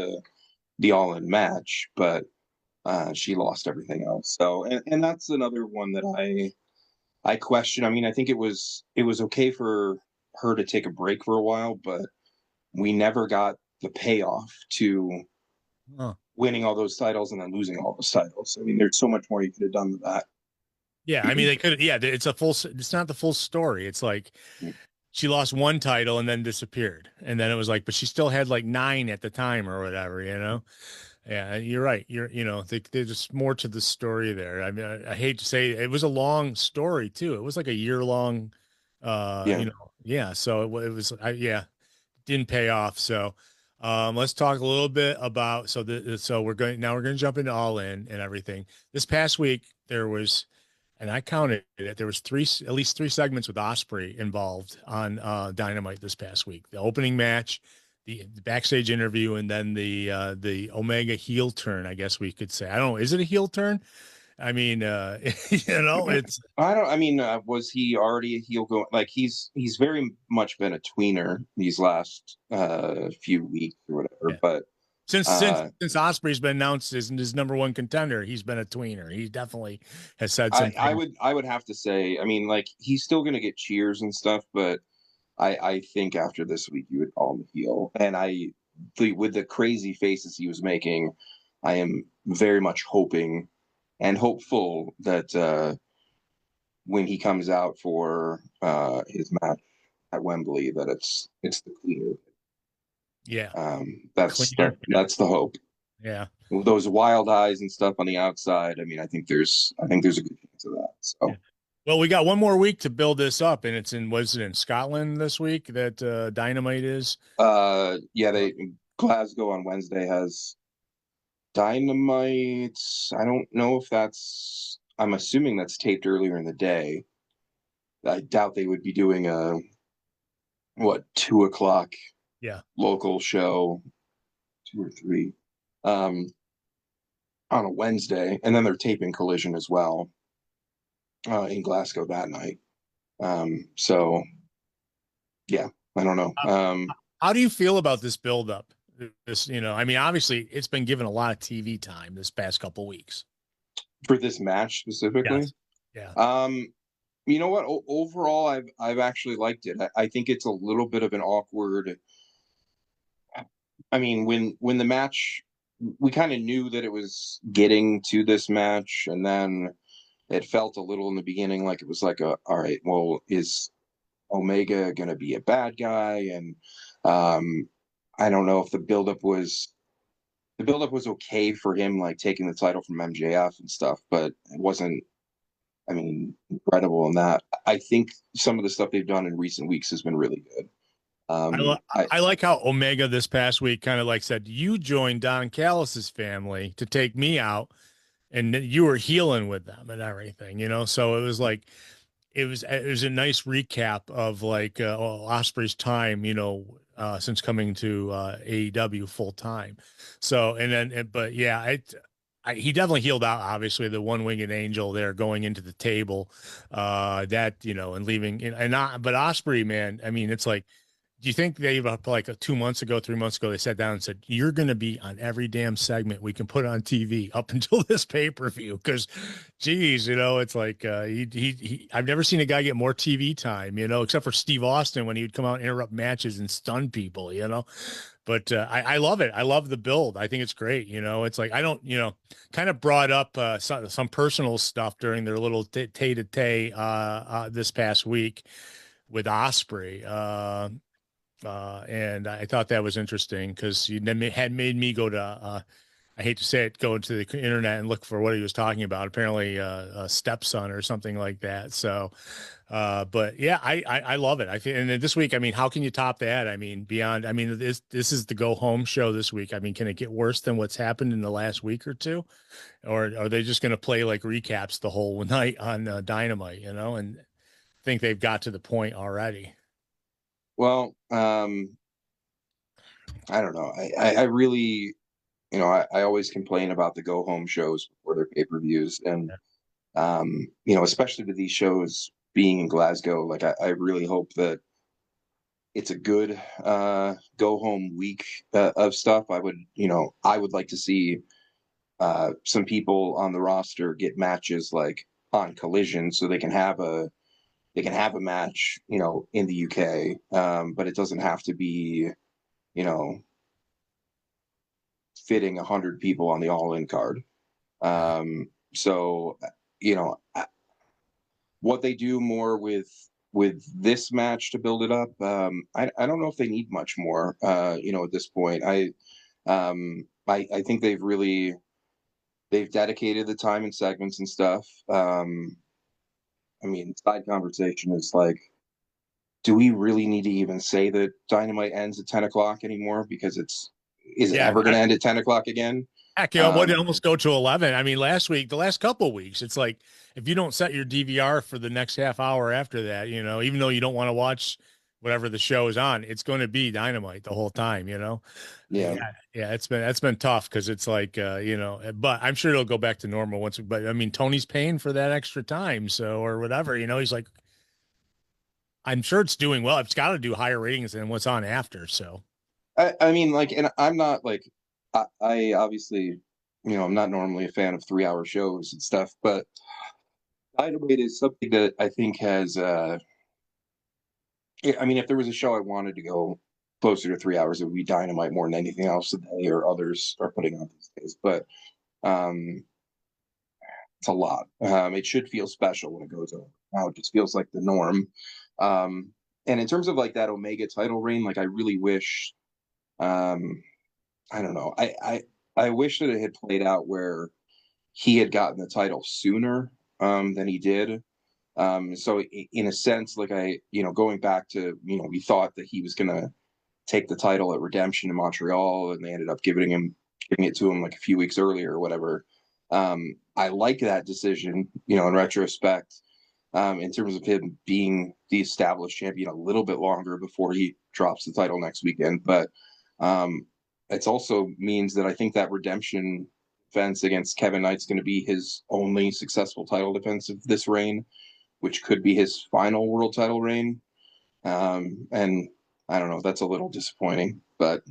the All In match, but she lost everything else. So and that's another one that I question. I mean, I think it was okay for her to take a break for a while, but we never got the payoff to winning all those titles and then losing all those titles. I mean, there's so much more you could have done with that. Yeah, I mean they could. Yeah, it's not the full story. It's like she lost one title and then disappeared, and then it was like, but she still had like 9 at the time or whatever. Yeah, you're right. There's just more to the story there. I mean, I hate to say it was a long story too. It was like a year-long. Yeah. So it was. Didn't pay off. So. Let's talk a little bit about we're going to jump into All In and everything. This past week there was, and I counted it, there was at least three segments with Ospreay involved on Dynamite this past week. The opening match, the backstage interview, and then the Omega heel turn, I guess we could say. I don't know, is it a heel turn? I mean, it's. I mean, was he already a heel going? Like he's very much been a tweener these last few weeks or whatever. Yeah. But since Ospreay's been announced as his number one contender, he's been a tweener. He definitely has said something. I would have to say, I mean, like he's still going to get cheers and stuff, but I think after this week you would call him a heel. And with the crazy faces he was making, I am very much hoping and hopeful that when he comes out for his match at Wembley, that it's the cleaner. Yeah. That's the hope. Yeah. Those wild eyes and stuff on the outside. I mean, I think there's a good chance of that. So. Yeah. Well, we got one more week to build this up, and was it in Scotland this week that Dynamite is? Yeah, Glasgow on Wednesday has Dynamite. I don't know if I'm assuming that's taped earlier in the day. I doubt they would be doing a 2:00 local show, 2 or 3 on a Wednesday, and then they're taping Collision as well in Glasgow that night. So Yeah, I don't know. How do you feel about this buildup? This, I mean, obviously it's been given a lot of TV time this past couple weeks. For this match specifically, Yes. Yeah. um, you know what? Overall, I've actually liked it. I think it's a little bit of an awkward. I mean, when the match, we kind of knew that it was getting to this match, and then it felt a little in the beginning like it was like all right, well, is Omega going to be a bad guy? And um, I don't know if the buildup was okay for him, like taking the title from MJF and stuff, but it wasn't. I mean, incredible in that. I think some of the stuff they've done in recent weeks has been really good. I, li- I I like how Omega this past week kind of like said, you joined Don Callis's family to take me out, and you were healing with them and everything, So it was like, it was a nice recap of like Osprey's time, since coming to AEW full time. So and then, but yeah, he definitely healed out. Obviously, the one-winged angel there going into the table, that and leaving, but Osprey, man, I mean, it's like, do you think they like 2 months ago, 3 months ago, they sat down and said, you're going to be on every damn segment we can put on TV up until this pay-per-view? Because, geez, it's like I've never seen a guy get more TV time, except for Steve Austin when he would come out and interrupt matches and stun people. But I love it. I love the build. I think it's great. It's like I don't, kind of brought up some personal stuff during their little tay-to-tay this past week with Osprey. And I thought that was interesting because he had made me go to, I hate to say it, go to the internet and look for what he was talking about. Apparently, a stepson or something like that. So, but yeah, I love it. I think, and then this week, I mean, how can you top that? I mean, beyond, I mean, this is the go home show this week. I mean, can it get worse than what's happened in the last week or two, or are they just going to play like recaps the whole night on Dynamite? And think they've got to the point already. well, I don't know. I really, I always complain about the go home shows before their pay per views, and especially with these shows being in Glasgow, like I really hope that it's a good go home week of stuff. I would like to see some people on the roster get matches like on Collision, so they can have a match, in the UK, but it doesn't have to be, you know, fitting 100 people on the All In card. So, you know, what they do more with this match to build it up, I don't know if they need much more. At this point, I think they've dedicated the time and segments and stuff. I mean, side conversation is like, do we really need to even say that Dynamite ends at 10 o'clock anymore? Because is it Yeah, ever going to end at 10 o'clock again? heck, what did Um, almost go to 11? I mean, the last couple of weeks, it's like if you don't set your DVR for the next half hour after that, even though you don't want to watch whatever the show is on, it's going to be Dynamite the whole time. yeah, Yeah, yeah, that's been tough because it's like but I'm sure it'll go back to normal once. But I mean, Tony's paying for that extra time, so or whatever, he's like, I'm sure it's doing well. It's got to do higher ratings than what's on after. So I mean, like, and I'm not like, I obviously, I'm not normally a fan of 3 hour shows and stuff, but Dynamite is something that I think has, I mean, if there was a show I wanted to go closer to 3 hours, it would be Dynamite more than anything else that they or others are putting on these days. But um, it's a lot. It should feel special when it goes over. Now it just feels like the norm. Um, and in terms of like that Omega title reign, like I really wish, um, I don't know, I wish that it had played out where he had gotten the title sooner than he did. So in a sense, like going back to, we thought that he was gonna take the title at Redemption in Montreal, and they ended up giving it to him like a few weeks earlier or whatever. I like that decision, in retrospect, in terms of him being the established champion a little bit longer before he drops the title next weekend. But it also means that I think that Redemption defense against Kevin Knight's going to be his only successful title defense of this reign, which could be his final world title reign. And I don't know, that's a little disappointing, but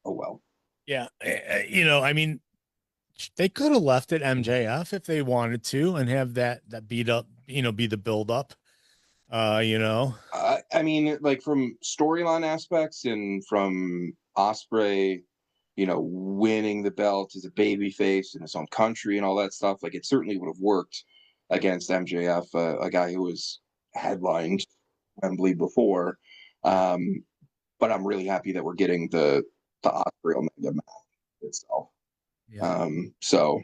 oh well. Yeah, I mean, they could have left it MJF if they wanted to and have that beat up, be the build up. You know. I mean, like from storyline aspects and from Osprey, winning the belt as a baby face in his own country and all that stuff, like it certainly would have worked against MJF, a guy who was headlined Wembley before. Um, but I'm really happy that we're getting the Osprey Omega match itself. Yeah. So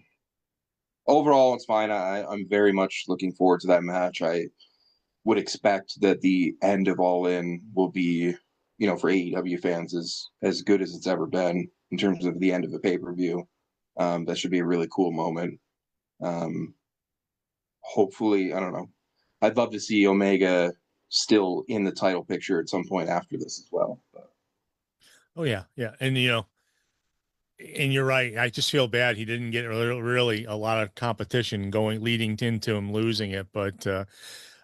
overall, it's fine. I'm very much looking forward to that match. I would expect that the end of All In will be, for AEW fans, as good as it's ever been in terms of the end of the pay per view. That should be a really cool moment. Um, Hopefully, I don't know. I'd love to see Omega still in the title picture at some point after this as well. But. Oh yeah, yeah, and you're right. I just feel bad he didn't get really a lot of competition going leading into him losing it. But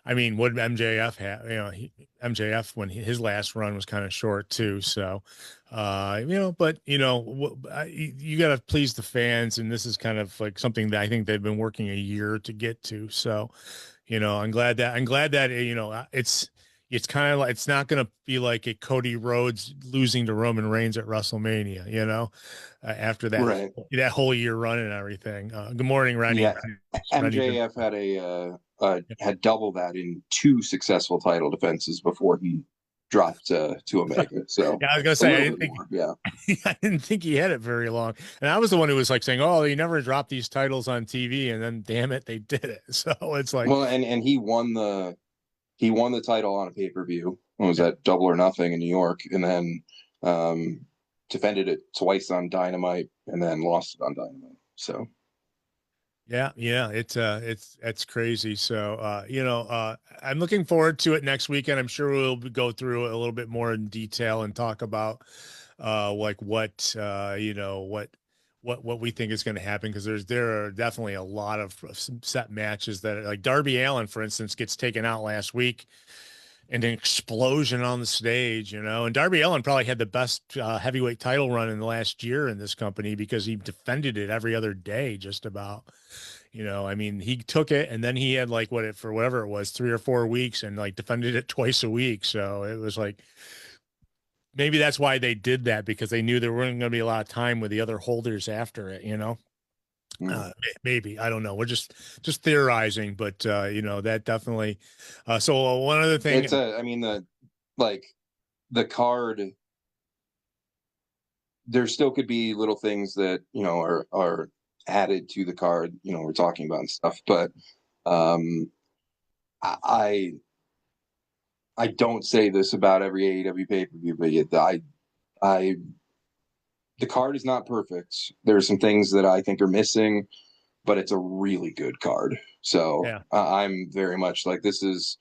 I mean, what MJF had, MJF when his last run was kind of short too. So, but you got to please the fans, and this is kind of like something that I think they've been working a year to get to. So, I'm glad that it's kind of like it's not going to be like a Cody Rhodes losing to Roman Reigns at WrestleMania, after Right. that whole year run and everything. Good morning, Rennie. Yeah. MJF had double that in two successful title defenses before he dropped to Omega. So Yeah, I was gonna a say little bit more. Yeah. I didn't think he had it very long, and I was the one who was like saying, "Oh, they never dropped these titles on TV," and then damn it, they did it. So it's like, Well, and he won the title on a pay per view. What was yeah, that? Double or Nothing in New York, and then defended it twice on Dynamite, and then lost it on Dynamite. So yeah, it's crazy. So I'm looking forward to it next weekend. I'm sure go through it a little bit more in detail and talk about like what we think is going to happen because there are definitely a lot of some set matches that are, like Darby Allin, for instance, gets taken out last week and an explosion on the stage, and Darby Allin probably had the best heavyweight title run in the last year in this company because he defended it every other day, just about. I mean, he took it and then he had like for whatever it was, 3 or 4 weeks and like defended it twice a week. So it was like maybe that's why they did that because they knew there wasn't going to be a lot of time with the other holders after it. mm. Maybe I don't know. We're just theorizing, but that definitely. So one other thing, I mean the card. There still could be little things that are added to the card. We're talking about and stuff, but um, I I don't say this about every AEW pay per view, but yet I the card is not perfect. There are some things that I think are missing, but it's a really good card. So yeah, I'm very much like this is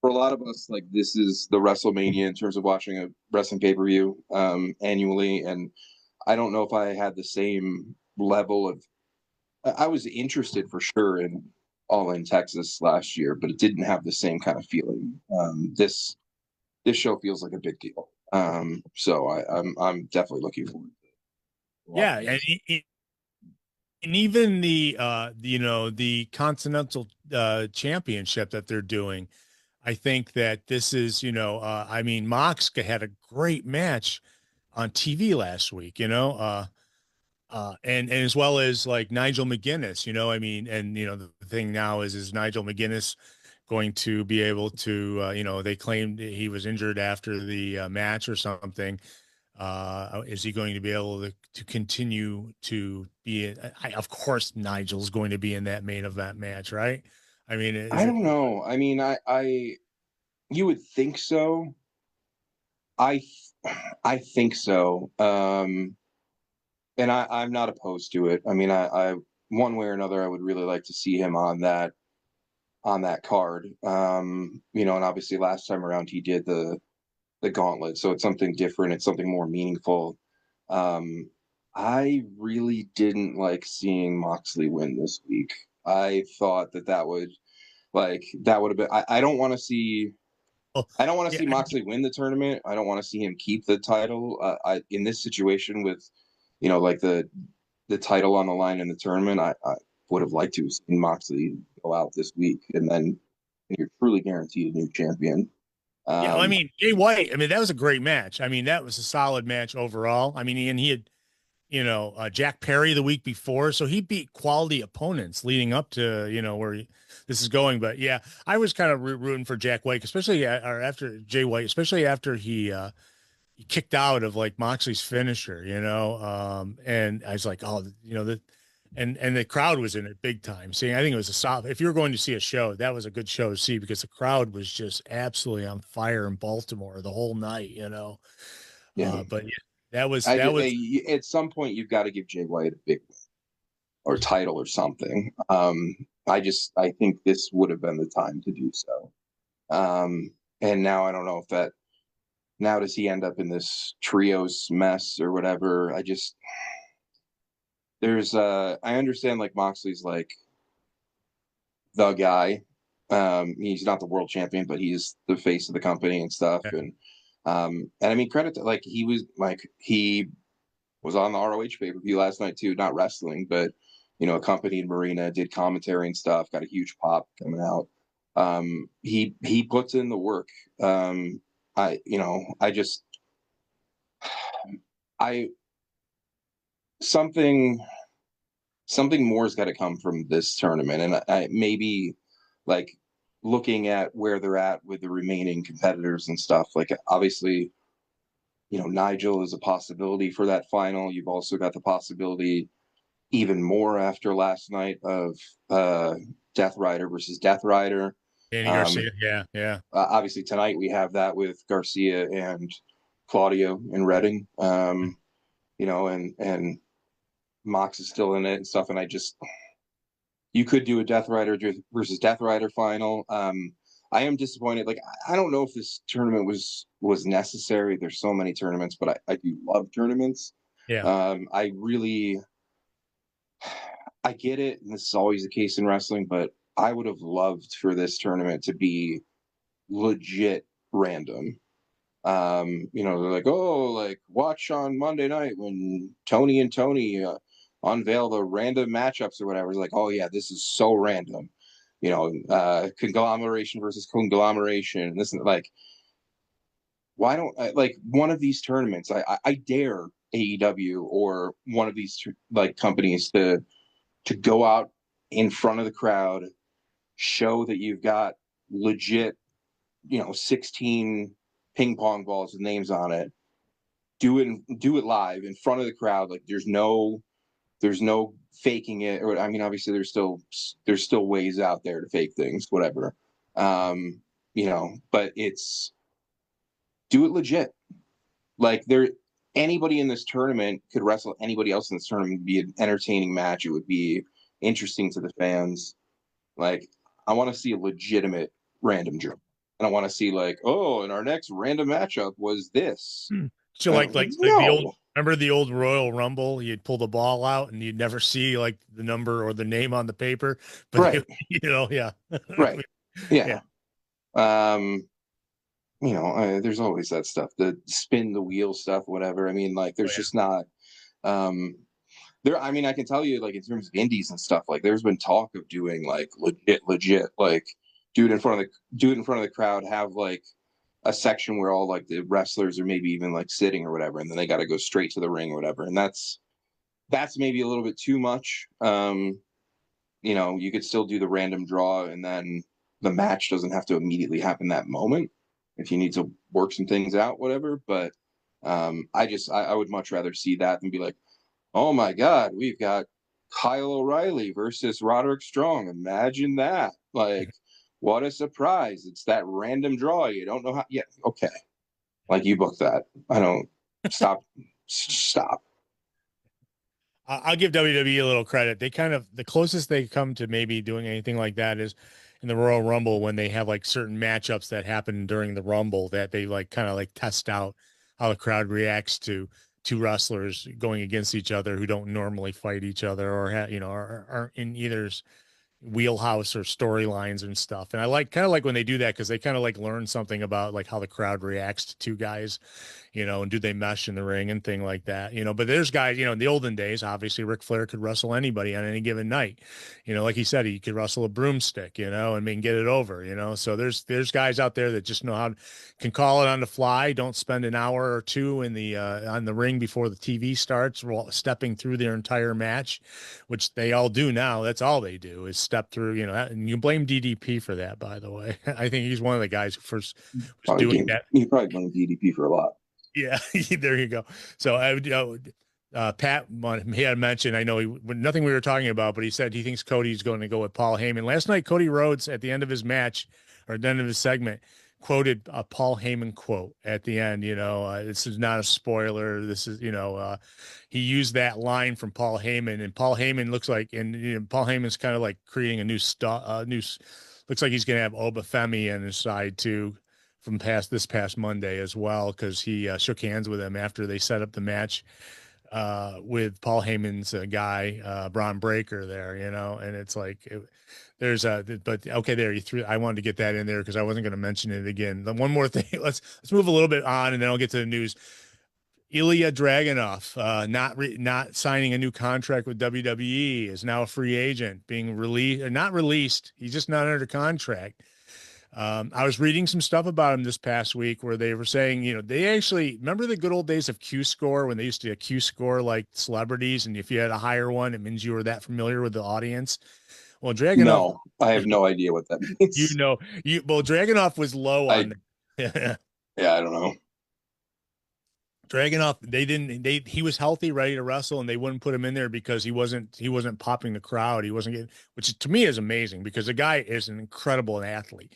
for a lot of us like this is the WrestleMania in terms of watching a wrestling pay per view annually, and I don't know if I had the same level of. I was interested for sure in All in Texas last year, but it didn't have the same kind of feeling. This show feels like a big deal. So I'm definitely looking forward to yeah, watching and this. and even the Continental Championship that they're doing. I think that this is, I mean, Mox had a great match on TV last week, and as well as like Nigel McGuinness, I mean, and the thing now is Nigel McGuinness going to be able to, they claimed he was injured after the match or something. Is he going to be able to continue to be? Of course, Nigel's going to be in that main event match, right? I mean, is I it? don't know. I mean, I you would think so. I I think so. And I'm not opposed to it. I mean, I one way or another, I would really like to see him on that card. And obviously last time around he did the gauntlet, so it's something different. It's something more meaningful. I really didn't like seeing Moxley win this week. I thought that would have been. I don't want to see. Well, I don't want to yeah, see Moxley win the tournament. I don't want to see him keep the title. I in this situation with, like the title on the line in the tournament, I would have liked to have seen Moxley go out this week, and then you're truly guaranteed a new champion. yeah. I Um, mean, Jay White. I mean, that was a great match. I mean, that was a solid match overall. I mean, and he had, Jack Perry the week before, so he beat quality opponents leading up to, this is going. But yeah, I was kind of rooting for Jack White, especially or after Jay White, especially after he kicked out of like Moxley's finisher, and I was like, oh, and the crowd was in it big time. See, I think it was a solid. If you were going to see a show, that was a good show to see because the crowd was just absolutely on fire in Baltimore the whole night. yeah, But yeah, that was I that just, was at some point you've got to give Jay White a big or title or something. I think this would have been the time to do so. And now I don't know if that now does he end up in this trios mess or whatever. I understand like Moxley's like the guy. He's not the world champion, but he's the face of the company and stuff. yeah. And I mean credit to like he was on the ROH pay-per-view last night too, not wrestling, but accompanied Marina, did commentary and stuff, got a huge pop coming out. He puts in the work. I you know I just I something something more's got to come from this tournament, and I maybe like looking at where they're at with the remaining competitors and stuff. Like obviously, Nigel is a possibility for that final. You've also got the possibility even more after last night of Death Rider versus Death Rider. Danny Um, Garcia. Yeah, yeah, Obviously tonight we have that with Garcia and Claudio and Redding. And Mox is still in it and stuff. And you could do a Death Rider versus Death Rider final. I am disappointed. Like I don't know if this tournament was necessary. There's so many tournaments, but I do love tournaments. yeah. I get it, and this is always the case in wrestling, but I would have loved for this tournament to be legit random. They're like, oh, like watch on Monday night when Tony and Tony unveil the random matchups or whatever. It's like, oh yeah, this is so random. Conglomeration versus conglomeration. This is like, why don't like one of these tournaments? I dare AEW or one of these like companies to go out in front of the crowd, show that you've got legit, 16 ping pong balls with names on it. Do it live in front of the crowd. Like there's no faking it. Or I mean, obviously there's still ways out there to fake things, whatever. But do it legit. Like anybody in this tournament could wrestle anybody else in this tournament. It'd be an entertaining match. It would be interesting to the fans. Like I want to see a legitimate random draw. I don't want to see like, oh, and our next random matchup was this. So like the old. No. Remember the old Royal Rumble? You'd pull the ball out and you'd never see like the number or the name on the paper, but Right. yeah, Right. Yeah. yeah, There's always that stuff, the spin the wheel stuff, whatever. I mean, like, oh, there's just not. There. I mean, I can tell you, like, in terms of indies and stuff, like, there's been talk of doing like legit, like, do it in front of the crowd, have like a section where all like the wrestlers are maybe even like sitting or whatever, and then they got to go straight to the ring or whatever, and that's maybe a little bit too much. You could still do the random draw, and then the match doesn't have to immediately happen that moment if you need to work some things out, whatever. But I would much rather see that than be like, oh my God, we've got Kyle O'Reilly versus Roderick Strong. Imagine that. Like, what a surprise. It's that random draw. You don't know how. Yeah, okay. Like, you booked that. I don't. Stop. I'll give WWE a little credit. They kind of the closest they come to maybe doing anything like that is in the Royal Rumble when they have like certain matchups that happen during the Rumble that they like kind of like test out how the crowd reacts to two wrestlers going against each other who don't normally fight each other or aren't in either's wheelhouse or storylines and stuff. And I like kind of like when they do that because they kind of like learn something about like how the crowd reacts to two guys, and do they mesh in the ring and thing like that, but there's guys, in the olden days, obviously Ric Flair could wrestle anybody on any given night, like he said, he could wrestle a broomstick, and get it over, so there's guys out there that just know how can call it on the fly, don't spend an hour or two in the on the ring before the TV starts, stepping through their entire match, which they all do now. That's all they do is step through, and you blame DDP for that, by the way. I think he's one of the guys who first was doing that. You probably blame DDP for a lot. Yeah, there you go. So I would, Pat, he had mentioned, I know nothing we were talking about, but he said he thinks Cody's going to go with Paul Heyman. Last night, Cody Rhodes at the end of his match or at the end of his segment quoted a Paul Heyman quote at the end. This is not a spoiler. This is, he used that line from Paul Heyman, and Paul Heyman looks like, and Paul Heyman's kind of like creating a new looks like he's going to have Obafemi on his side too, from this past Monday as well, because he shook hands with him after they set up the match with Paul Heyman's guy, Braun Breaker there, and it's like but okay, there you threw. I wanted to get that in there because I wasn't going to mention it again. Then one more thing, let's move a little bit on, and then I'll get to the news. Ilya Dragunov, not signing a new contract with WWE, is now a free agent, being released, not released. He's just not under contract. I was reading some stuff about him this past week where they were saying, they actually remember the good old days of Q Score when they used to Q Score like celebrities. And if you had a higher one, it means you were that familiar with the audience. Well, Dragunov. No, I have no idea what that means. Dragunov was low on. Yeah, I don't know. Dragunov, he was healthy, ready to wrestle, and they wouldn't put him in there because he wasn't popping the crowd. He wasn't getting, which to me is amazing because the guy is an incredible athlete.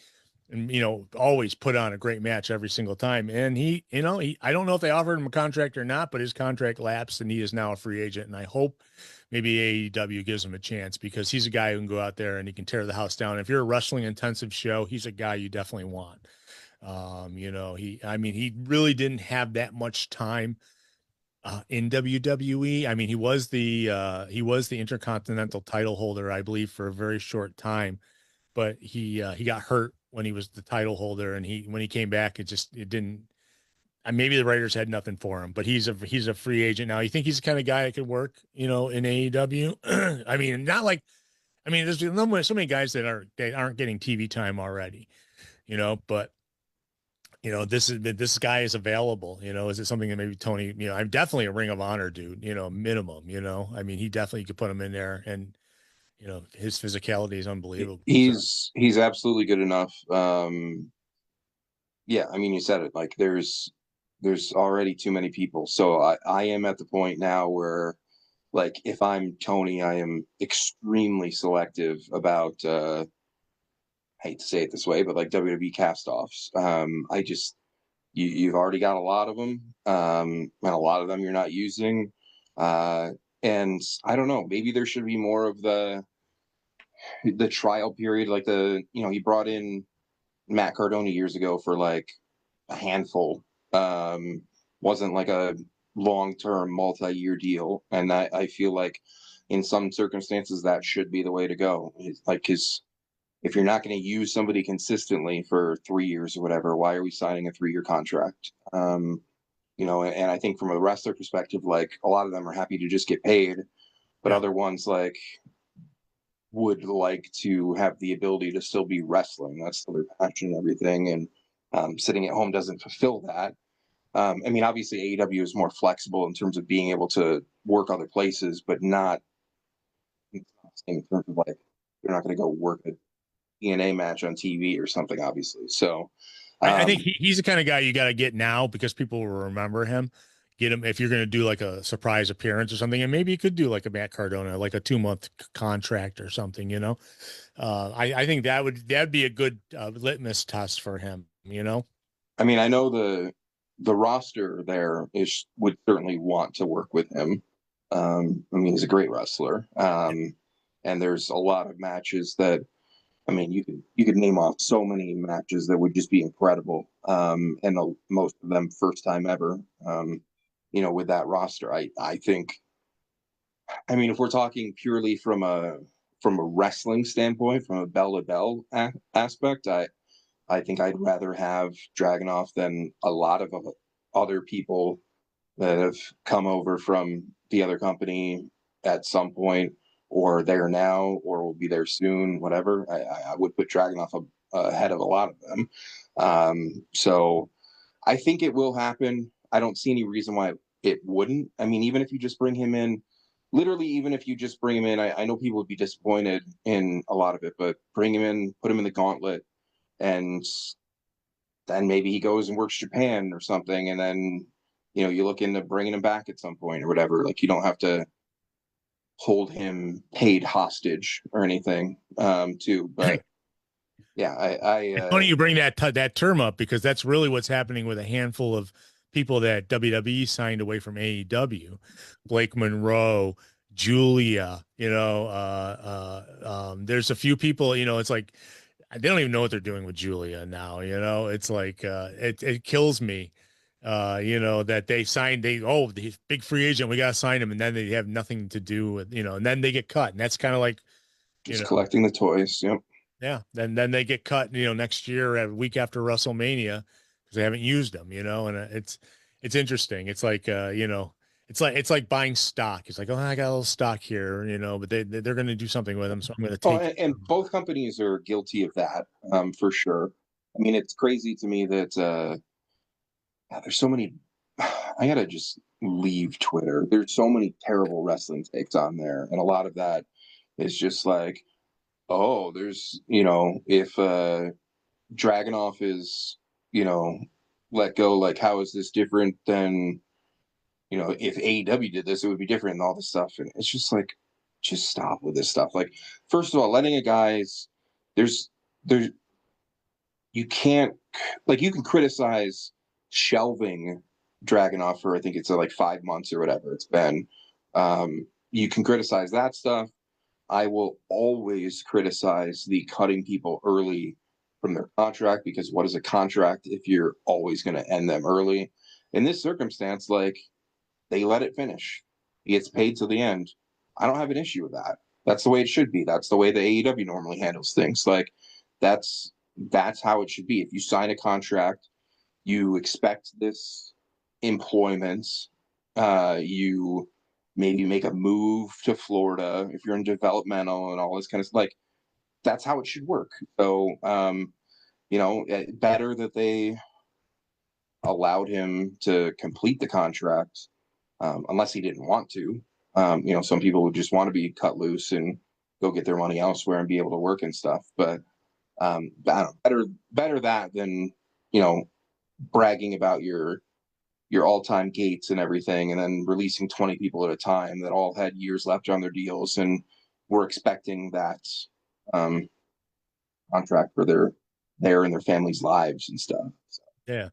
And always put on a great match every single time. And he I don't know if they offered him a contract or not, but his contract lapsed and he is now a free agent. And I hope maybe AEW gives him a chance because he's a guy who can go out there and he can tear the house down. If you're a wrestling intensive show, he's a guy you definitely want. He really didn't have that much time in WWE. I mean, he was the Intercontinental title holder, I believe, for a very short time, but he got hurt when he was the title holder, and when he came back, it didn't. Maybe the writers had nothing for him, but he's a free agent now. You think he's the kind of guy that could work, in AEW? I mean, not like, there's so many guys that aren't getting TV time already, but this guy is available. Is it something that maybe Tony? I'm definitely a Ring of Honor dude. Minimum. He definitely could put him in there and. His physicality is unbelievable. He's absolutely good enough. Yeah, you said it. Like there's already too many people. So I am at the point now where, like, if I'm Tony, I am extremely selective about. I hate to say it this way, but like WWE castoffs. You've already got a lot of them, and a lot of them you're not using. And I don't know, maybe there should be more of the trial period, like he brought in Matt Cardona years ago for like a handful, wasn't like a long-term multi-year deal. And I feel like in some circumstances that should be the way to go. It's like, because if you're not going to use somebody consistently for 3 years or whatever, why are we signing a 3-year contract? And I think from a wrestler perspective, like a lot of them are happy to just get paid, but other ones like would like to have the ability to still be wrestling. That's their passion and everything. And sitting at home doesn't fulfill that. Obviously AEW is more flexible in terms of being able to work other places, but not in terms of like, you're not going to go work a TNA match on TV or something, obviously. So I think he's the kind of guy you got to get now because people will remember him. Get him if you're going to do like a surprise appearance or something, and maybe you could do like a Matt Cardona, like a 2-month contract or something. I think that'd be a good litmus test for him. I know the roster there would certainly want to work with him. He's a great wrestler, and there's a lot of matches that. You could name off so many matches that would just be incredible, and most of them first time ever. With that roster, I think. If we're talking purely from a from a wrestling standpoint, from a bell to bell aspect, I think I'd rather have Dragunov than a lot of other people that have come over from the other company at some point, or there now, or will be there soon, whatever. I would put Dragunov ahead of a lot of them. So I think it will happen. I don't see any reason why it wouldn't. I mean, even if you just bring him in, literally, even if you just bring him in, I know people would be disappointed in a lot of it, but bring him in, put him in the gauntlet, and then maybe he goes and works Japan or something, and then you look into bringing him back at some point or whatever. Like, you don't have to hold him paid hostage or anything, too. But yeah, It's funny you bring that term up, because that's really what's happening with a handful of people that WWE signed away from AEW. Blake Monroe, Julia, there's a few people, it's like they don't even know what they're doing with Julia now. It's like it kills me. That they signed, the big free agent, we got to sign him, and then they have nothing to do with, and then they get cut, and that's kind of like just collecting the toys. Yep. Yeah, then they get cut, next year, a week after WrestleMania, because they haven't used them, and it's interesting. It's like it's like buying stock. It's like, oh, I got a little stock here, but they're going to do something with them, so I'm going to take. And both companies are guilty of that, for sure. I mean, it's crazy to me that there's so many. I gotta just leave Twitter. There's so many terrible wrestling takes on there, and a lot of that is just like, oh, there's, if Dragunov is, let go, like, how is this different than, if AEW did this, it would be different and all this stuff. And it's just like, just stop with this stuff. Like, first of all, letting a guy's, there's, you can't, like, you can criticize shelving Dragunov for, I think it's like 5 months or whatever it's been. You can criticize that stuff. I will always criticize the cutting people early from their contract, because what is a contract if you're always going to end them early? In this circumstance, like, they let it finish. He gets paid to the end. I don't have an issue with that. That's the way it should be. That's the way the AEW normally handles things. Like, that's how it should be. If you sign a contract, you expect this employment. You maybe make a move to Florida if you're in developmental and all this kind of stuff. Like, that's how it should work. So, better that they allowed him to complete the contract, unless he didn't want to. Some people would just want to be cut loose and go get their money elsewhere and be able to work and stuff. But I don't know, better that than, bragging about your all-time gates and everything, and then releasing 20 people at a time that all had years left on their deals and were expecting that contract for their and their families' lives and stuff. So. Yeah.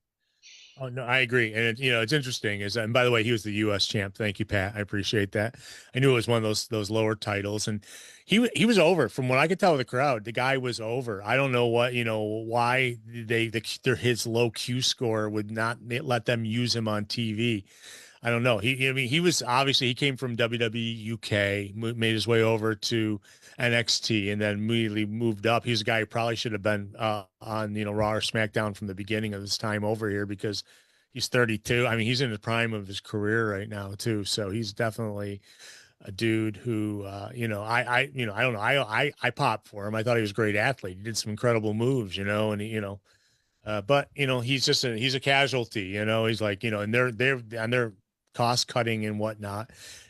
Oh no, I agree, and it's interesting. And by the way, he was the U.S. champ. Thank you, Pat. I appreciate that. I knew it was one of those lower titles, and he was over. From what I could tell with the crowd, the guy was over. I don't know why his low Q score would not let them use him on TV. I don't know. He was obviously, he came from WWE UK, made his way over to NXT, and then immediately moved up. He's a guy who probably should have been on Raw or SmackDown from the beginning of his time over here, because he's 32. I mean, he's in the prime of his career right now too. So he's definitely a dude who I don't know. I popped for him. I thought he was a great athlete. He did some incredible moves, and but he's a casualty. He's like, and they're cost cutting and whatnot.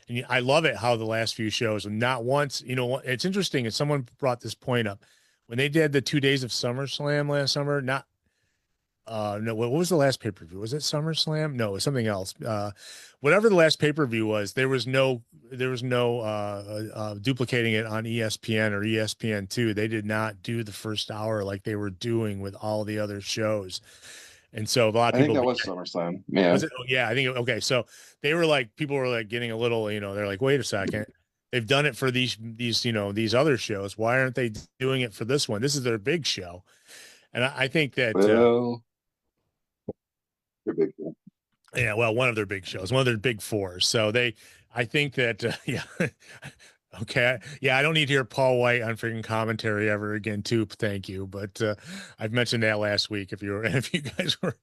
And I love it how the last few shows, and not once, it's interesting. And someone brought this point up when they did the 2 days of SummerSlam last summer. No, what was the last pay-per-view? Was it SummerSlam? No, it was something else. Whatever the last pay-per-view was, there was no duplicating it on ESPN or ESPN2. They did not do the first hour like they were doing with all the other shows. And so a lot of people, I think that was SummerSlam. Yeah. Was it? Yeah, I think, okay. So people were like getting a little, they're like, wait a second. They've done it for these other shows. Why aren't they doing it for this one? This is their big show. And I think that, their big show. Yeah, well, one of their big shows, one of their big fours. So I think that, Okay. Yeah, I don't need to hear Paul White on freaking commentary ever again, too. Thank you. But I've mentioned that last week if you were if you guys were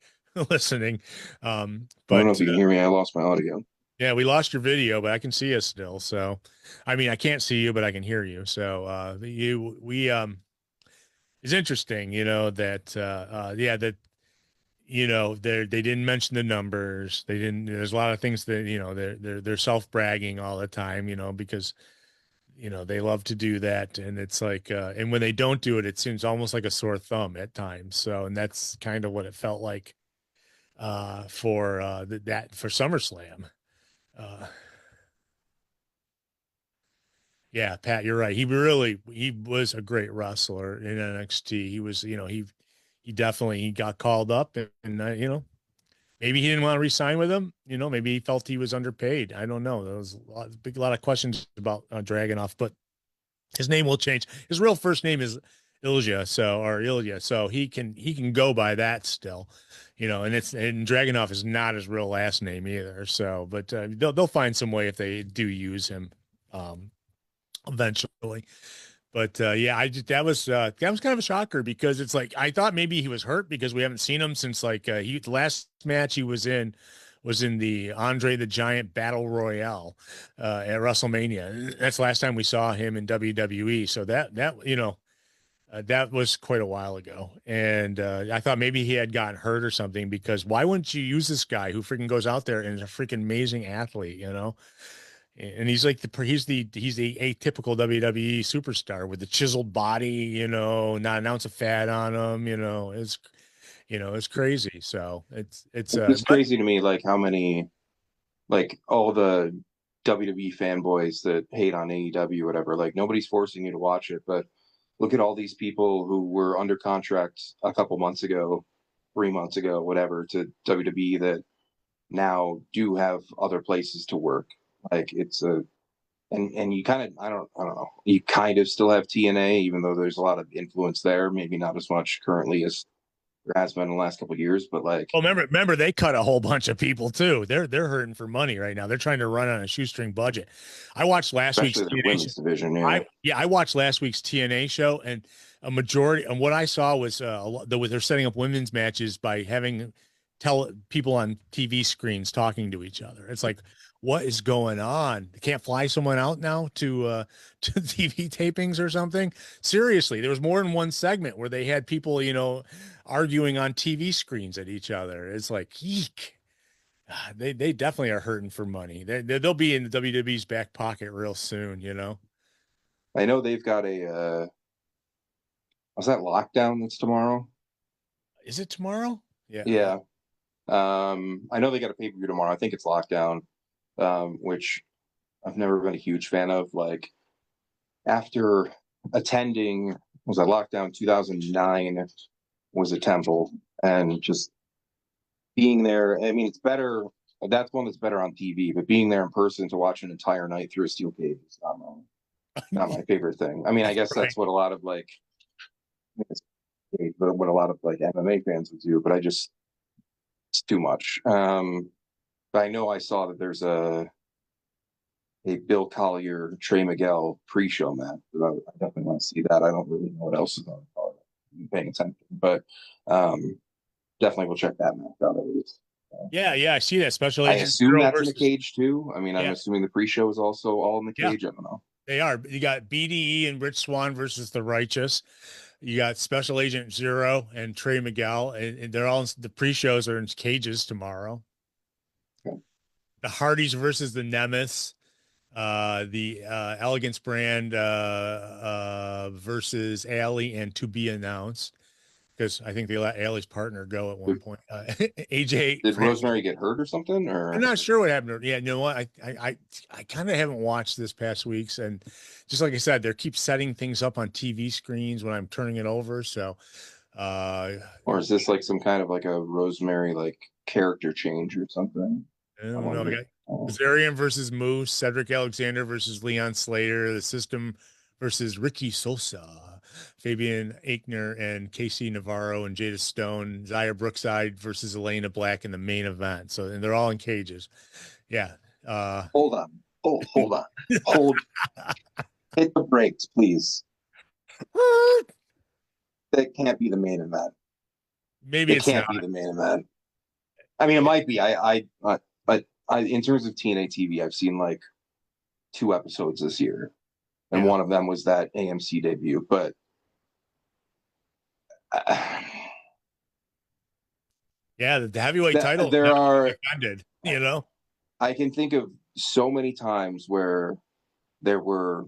listening. I don't know But if you can hear me. I lost my audio. yeah, we lost your video, but I can see us still. So I mean I can't see you, but I can hear you. So you we it's interesting, that yeah, that they didn't mention the numbers. They didn't there's a lot of things that, they're self-bragging all the time, because they love to do that, and it's like and when they don't do it, it seems almost like a sore thumb at times. So, and that's kind of what it felt like for that for SummerSlam. uh yeah, Pat, you're right. He was a great wrestler in NXT. He was, he definitely he got called up, and maybe he didn't want to re-sign with him. Maybe he felt he was underpaid. I don't know. There was a lot of questions about Dragunov, but his name will change. His real first name is Ilya, so he can go by that still, and Dragunov is not his real last name either. So, but they'll find some way if they do use him eventually. But yeah, that was kind of a shocker because it's like I thought maybe he was hurt because we haven't seen him since like the last match he was in the Andre the Giant Battle Royale at WrestleMania. That's the last time we saw him in WWE. So that was quite a while ago, and I thought maybe he had gotten hurt or something because why wouldn't you use this guy who freaking goes out there and is a freaking amazing athlete, And he's the atypical WWE superstar with the chiseled body, not an ounce of fat on him, it's crazy. So It's but crazy to me, like how many, like all the WWE fanboys that hate on AEW, whatever. Like nobody's forcing you to watch it, but look at all these people who were under contract a couple months ago, 3 months ago, whatever, to WWE that now do have other places to work. Like it's a and you kind of I don't know. You kind of still have TNA, even though there's a lot of influence there. Maybe not as much currently as there has been in the last couple of years, but like oh, remember they cut a whole bunch of people too. They're hurting for money right now. They're trying to run on a shoestring budget. I watched last week's especially their TNA show. women's division. Yeah, I watched last week's TNA show, and a majority and what I saw was they're setting up women's matches by having tell people on TV screens talking to each other. It's like, what is going on? They can't fly someone out now to to TV tapings or something. Seriously, there was more than one segment where they had people, arguing on TV screens at each other. It's like, eek. They definitely are hurting for money. They'll be in the WWE's back pocket real soon. I know they've got a. Was that Lockdown that's tomorrow? Is it tomorrow? Yeah. Yeah. I know they got a pay per view tomorrow. I think it's Lockdown, which I've never been a huge fan of. Like after attending, was that Lockdown 2009? Was a Temple, and just being there. I mean, it's better. That's one that's better on TV, but being there in person to watch an entire night through a steel cage is not my favorite thing. I mean, I guess Right. that's what a lot of like, what a lot of like MMA fans would do, but it's too much. But I know I saw that there's a Bill Collier Trey Miguel pre-show match. I definitely want to see that. I don't really know what else is on the card. I'm paying attention, but definitely will check that match out at least. Yeah, I see that Special I Agent assume Zero that's in a versus cage too. I mean, I'm yeah, assuming the pre-show is also all in the yeah, cage. I don't know. they are. You got BDE and Rich Swann versus the Righteous. You got Special Agent Zero and Trey Miguel, and they're all the pre-shows are in cages tomorrow. Okay. The Hardys versus the Nemesis. The Elegance brand versus Alley and to be announced because I think they let Alley's partner go at one Did, point. AJ did Francis. Rosemary get hurt or something? I'm Or not sure what happened. Yeah, you know what? I kind of haven't watched this past weeks, and just like I said, they keep setting things up on TV screens when I'm turning it over. So, uh, or is this like some kind of like a Rosemary like character change or something? I I don't know. We wonder. got Kazarian versus Moose, Cedric Alexander versus Leon Slater, the System versus Ricky Sosa, Fabian Aichner and Casey Navarro and Jada Stone, Zaya Brookside versus Elena Black in the main event. So, and they're all in cages. Yeah. Hold on. hold on. Hold. Hit the brakes, please. That can't be the main event. Maybe It it's can't not. be the main event. I mean, it might be. But in terms of TNA TV, I've seen like 2 episodes this year, and Yeah. one of them was that AMC debut. But Yeah, the heavyweight title has there never been are. defended, you know? I can think of so many times where there were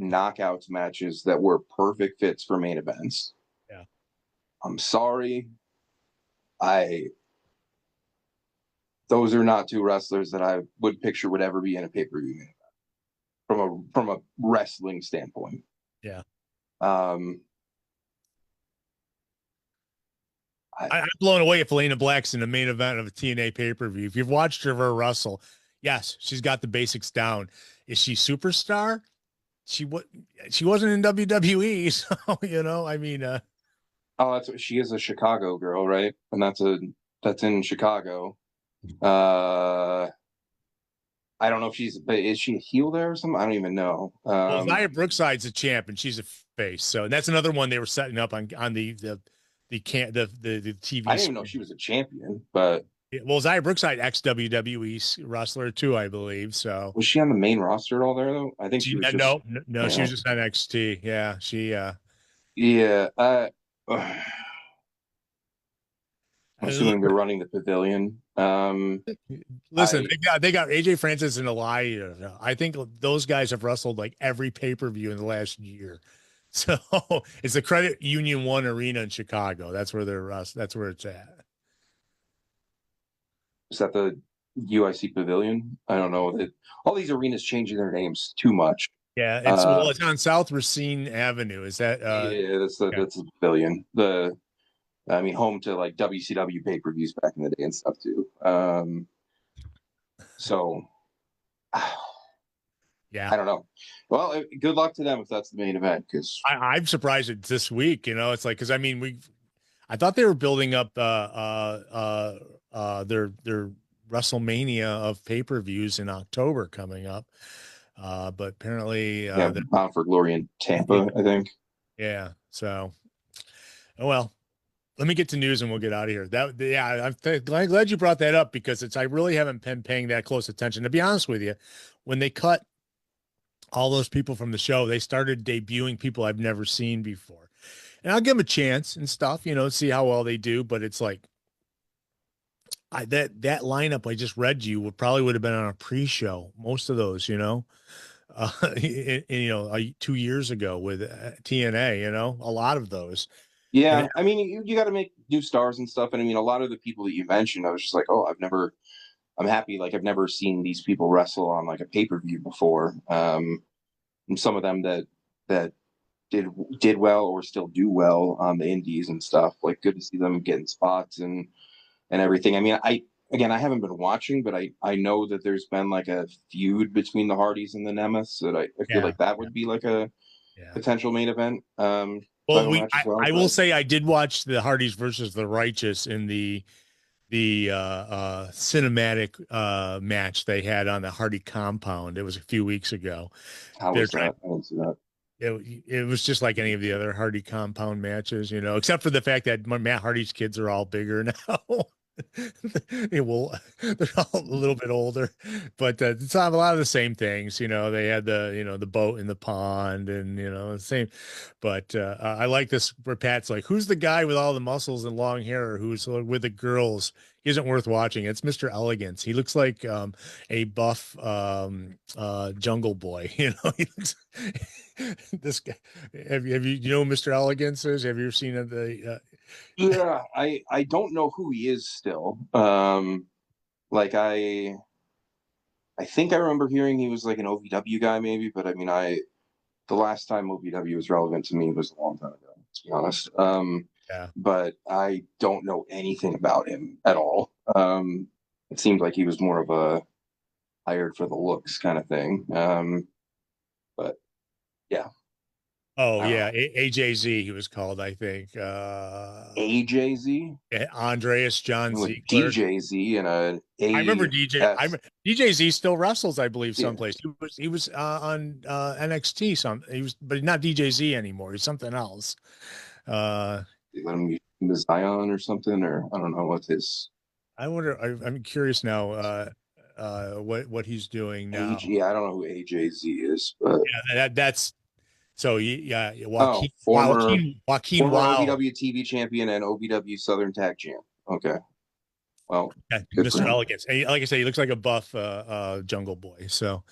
knockouts matches that were perfect fits for main events. Yeah. I'm sorry. I Those are not two wrestlers that I would picture would ever be in a pay-per-view from a wrestling standpoint. Yeah. Um I'm blown away if Elena Black's in the main event of a TNA pay-per-view. If you've watched her wrestle, yes, she's got the basics down. Is she superstar? She wasn't in WWE, so I mean oh, she is a Chicago girl, right? And that's in Chicago. Uh I don't know if but is she a heel there or something? I don't even know. well, Nia Brookside's a champ and she's a face. So that's another one they were setting up on the TV I didn't even know screen. she was a champion, but Well, Nia Brookside, ex WWE wrestler too, I believe. So was she on the main roster at all there though? I think she was just no, she was just on NXT. Yeah, she yeah. I'm uh, assuming they're running the pavilion. listen, they got AJ Francis and Elia. I think those guys have wrestled like every pay-per-view in the last year. So it's the Credit Union One Arena in Chicago. That's where that's where it's at. Is that the UIC Pavilion? I don't know. All these arenas changing their names too much. Yeah, it's on South Racine Avenue. Is that Yeah, yeah. that's the pavilion. I mean, home to like WCW pay-per-views back in the day and stuff too. So Yeah. I don't know. Well, good luck to them if that's the main event. Because I'm surprised it's this week. It's like because I mean I thought they were building up their WrestleMania of pay-per-views in October coming up. But apparently yeah, Bound for Glory in Tampa, I think. yeah. So oh well. Let me get to news and we'll get out of here. I'm glad you brought that up because I really haven't been paying that close attention. To be honest with you, when they cut all those people from the show, they started debuting people I've never seen before. And I'll give them a chance and stuff, see how well they do. But it's like that lineup I just read would have been on a pre-show. Most of those, 2 years ago with TNA, a lot of those. Yeah, And I mean, you got to make new stars and stuff. And I mean, a lot of the people that you mentioned, I was just like, oh, I'm happy. Like, I've never seen these people wrestle on like a pay-per-view before. And some of them that did well or still do well on the indies and stuff. Like, good to see them getting spots and everything. I mean, I haven't been watching, but I know that there's been like a feud between the Hardys and the Nemeth that I feel yeah, like that would be like a yeah. potential main event. Well, Title match as well. I will say I did watch the Hardys versus the Righteous in the cinematic match they had on the Hardy compound. It was a few weeks ago. How They're was trying. that? I didn't see that. It was just like any of the other Hardy compound matches, except for the fact that Matt Hardy's kids are all bigger now. They're all a little bit older, but it's a lot of the same things. They had the boat in the pond and the same. But I like this where Pat's like, "Who's the guy with all the muscles and long hair who's with the girls? He isn't worth watching. It's Mr. Elegance. He looks like a buff jungle boy. He looks." This guy, have you know who Mr. Elegance is? Have you ever seen the Yeah, I don't know who he is still. Like I think I remember hearing he was like an OVW guy maybe, but I mean the last time OVW was relevant to me was a long time ago, to be honest. yeah. But I don't know anything about him at all. It seemed like he was more of a hired for the looks kind of thing. But yeah. Oh I don't yeah, know. AJZ he was called, I think. AJZ? Andreas John Like Ziegler. DJZ and a I remember DJ. AS. DJ Z still wrestles, I believe, Yeah. someplace. He was on NXT. He was, but not DJ Z anymore. He's something else. Uh, They let him use Zion or something, or I don't know what his I wonder. I'm curious now. What he's doing now. AJ. I don't know who AJZ is, but Yeah, that's so. Yeah, oh, Joaquin former Joaquin former Wild. OVW TV champion and OVW Southern Tag Champ. Okay, well, Yeah, good for Mr. him. Elegance. And like I say, he looks like a buff Jungle Boy. So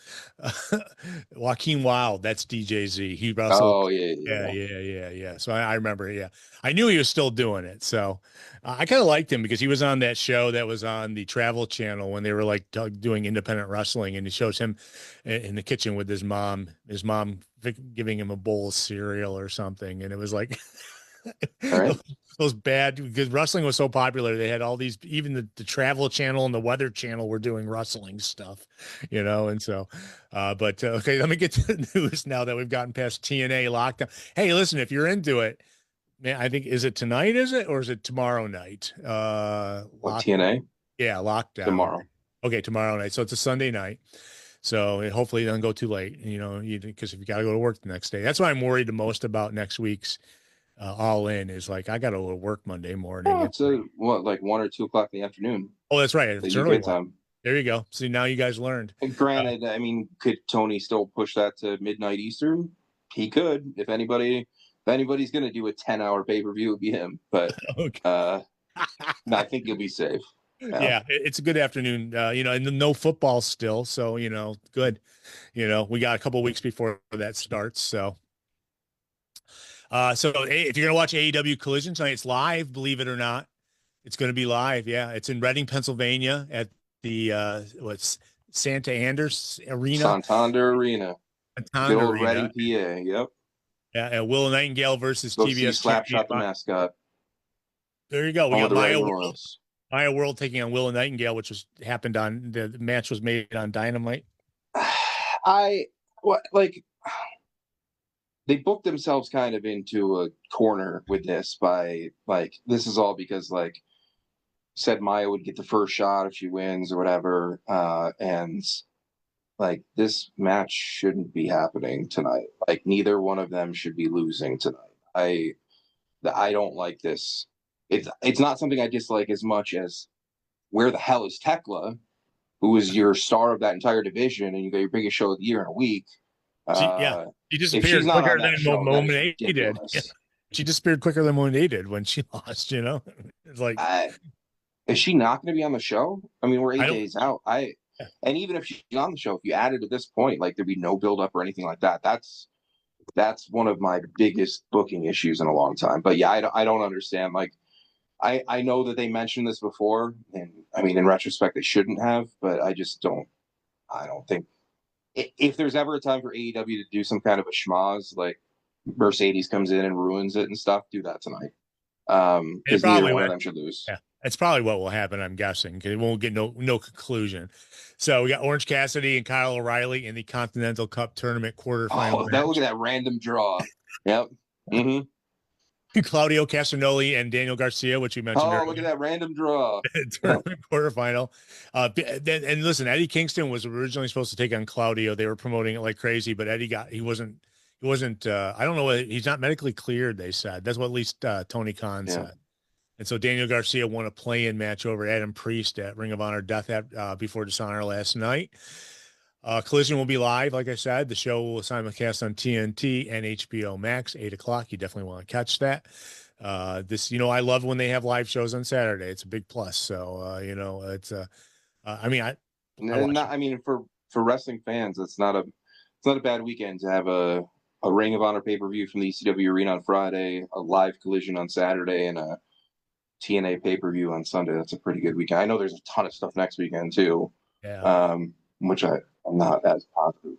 Joaquin Wild, that's DJZ. He wrestled. Oh yeah, Yeah, yeah. yeah, yeah, yeah. So I remember. Yeah, I knew he was still doing it. So I kind of liked him because he was on that show that was on the Travel Channel when they were like doing independent wrestling, and it shows him in the kitchen with his mom. His mom giving him a bowl of cereal or something, and it was like. All right. Those bad because wrestling was so popular. They had all these, even the Travel Channel and the Weather Channel were doing wrestling stuff, and so, but okay, let me get to the news now that we've gotten past TNA lockdown. Hey, listen, if you're into it, man, I think is it tonight? Is it or is it tomorrow night? What TNA Yeah, lockdown. tomorrow? Okay, tomorrow night. So it's a Sunday night. So hopefully it doesn't go too late, because if you got to go to work the next day, that's what I'm worried the most about next week's All In is like I got to go to work Monday morning. Oh, It's it's a what, like 1 or 2 o'clock in the afternoon, oh, that's right. the It's early UK one. time. There you go. See, now you guys learned. And granted, I mean, could Tony still push that to midnight Eastern? He could. If anybody's going to do a 10-hour pay per view, it would be him. But Okay. no, I think he'll be safe. Yeah, it's a good afternoon. And no football still, so good. We got a couple weeks before that starts. So hey, if you're gonna watch AEW Collision tonight, it's live. Believe it or not, it's going to be live. Yeah, it's in Reading, Pennsylvania, at the what's Santa Anders Arena, Santander Arena, good Tonda old Reading, Arena. PA. Yep. Yeah, and Will Nightingale versus Go see TBS champion. Slapshot the mascot. There you go. We Home of got the Reading Royals. Maya World taking on Will Nightingale, which happened on the match was made on Dynamite. Like they booked themselves kind of into a corner with this by like this is all because like said Maya would get the first shot if she wins or whatever, and like this match shouldn't be happening tonight. Like neither one of them should be losing tonight. I don't like this. It's not something I dislike as much as where the hell is Tekla, who was your star of that entire division, and you got your biggest show of the year in a week. She If she's disappeared not quicker on that than show, that is Monet did. Yeah. ridiculous. She disappeared quicker than Monet did when she lost. It's like Is she not going to be on the show? I mean, we're I 8 days out. And even if she's on the show, if you added to this point, like there'd be no build up or anything like that. That's one of my biggest booking issues in a long time. But yeah, I don't understand. Like I know that they mentioned this before, and I mean, in retrospect, they shouldn't have. But I just don't. I don't think if there's ever a time for AEW to do some kind of a schmoz, like Mercedes comes in and ruins it and stuff, do that tonight. Because neither one of them should lose. Yeah, that's probably what will happen. I'm guessing because it won't get no conclusion. So we got Orange Cassidy and Kyle O'Reilly in the Continental Cup tournament quarterfinal. Oh, look at that random draw. Yep. Mm-hmm. Claudio Castagnoli and Daniel Garcia, which we mentioned earlier. Oh, look at that random draw. Tournament quarterfinal. And listen, Eddie Kingston was originally supposed to take on Claudio. They were promoting it like crazy, but he wasn't, I don't know, he's not medically cleared, they said. That's what at least Tony Khan said. And so Daniel Garcia won a play-in match over Adam Priest at Ring of Honor Death before Dishonor last night. Collision will be live, like I said. The show will simulcast on TNT and HBO Max, 8 o'clock. You definitely want to catch that. I love when they have live shows on Saturday. It's a big plus. So, it's for wrestling fans, it's not a bad weekend to have a Ring of Honor pay-per-view from the ECW Arena on Friday, a live Collision on Saturday, and a TNA pay-per-view on Sunday. That's a pretty good weekend. I know there's a ton of stuff next weekend too. Yeah. Which I'm not as positive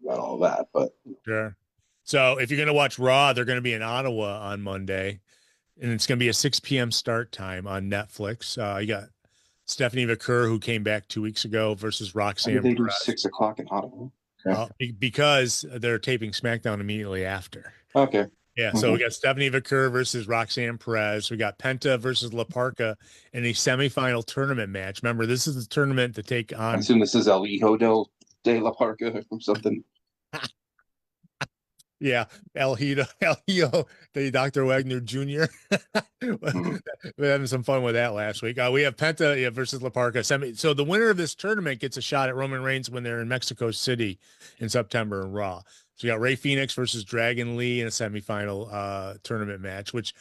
about all that, but sure. So if you're going to watch Raw, they're going to be in Ottawa on Monday, and it's going to be a 6 p.m. start time on Netflix. You got Stephanie McCurr, who came back 2 weeks ago, versus Roxanne. Why did they do 6 o'clock in Ottawa? Okay. because they're taping SmackDown immediately after. Okay. Yeah, so we Mhm. got Stephanie Vaquer versus Roxanne Perez. We got Penta versus La Parca in a semifinal tournament match. Remember, this is the tournament to take I on. assume this is El Hijo de la Parca or something. Yeah, El Hido, El Hido, the Dr. Wagner Jr. Mhm. We're having some fun with that last week. We have Penta, yeah, versus La Parca. So the winner of this tournament gets a shot at Roman Reigns when they're in Mexico City in September in Raw. So you got Ray Phoenix versus Dragon Lee in a semifinal tournament match, which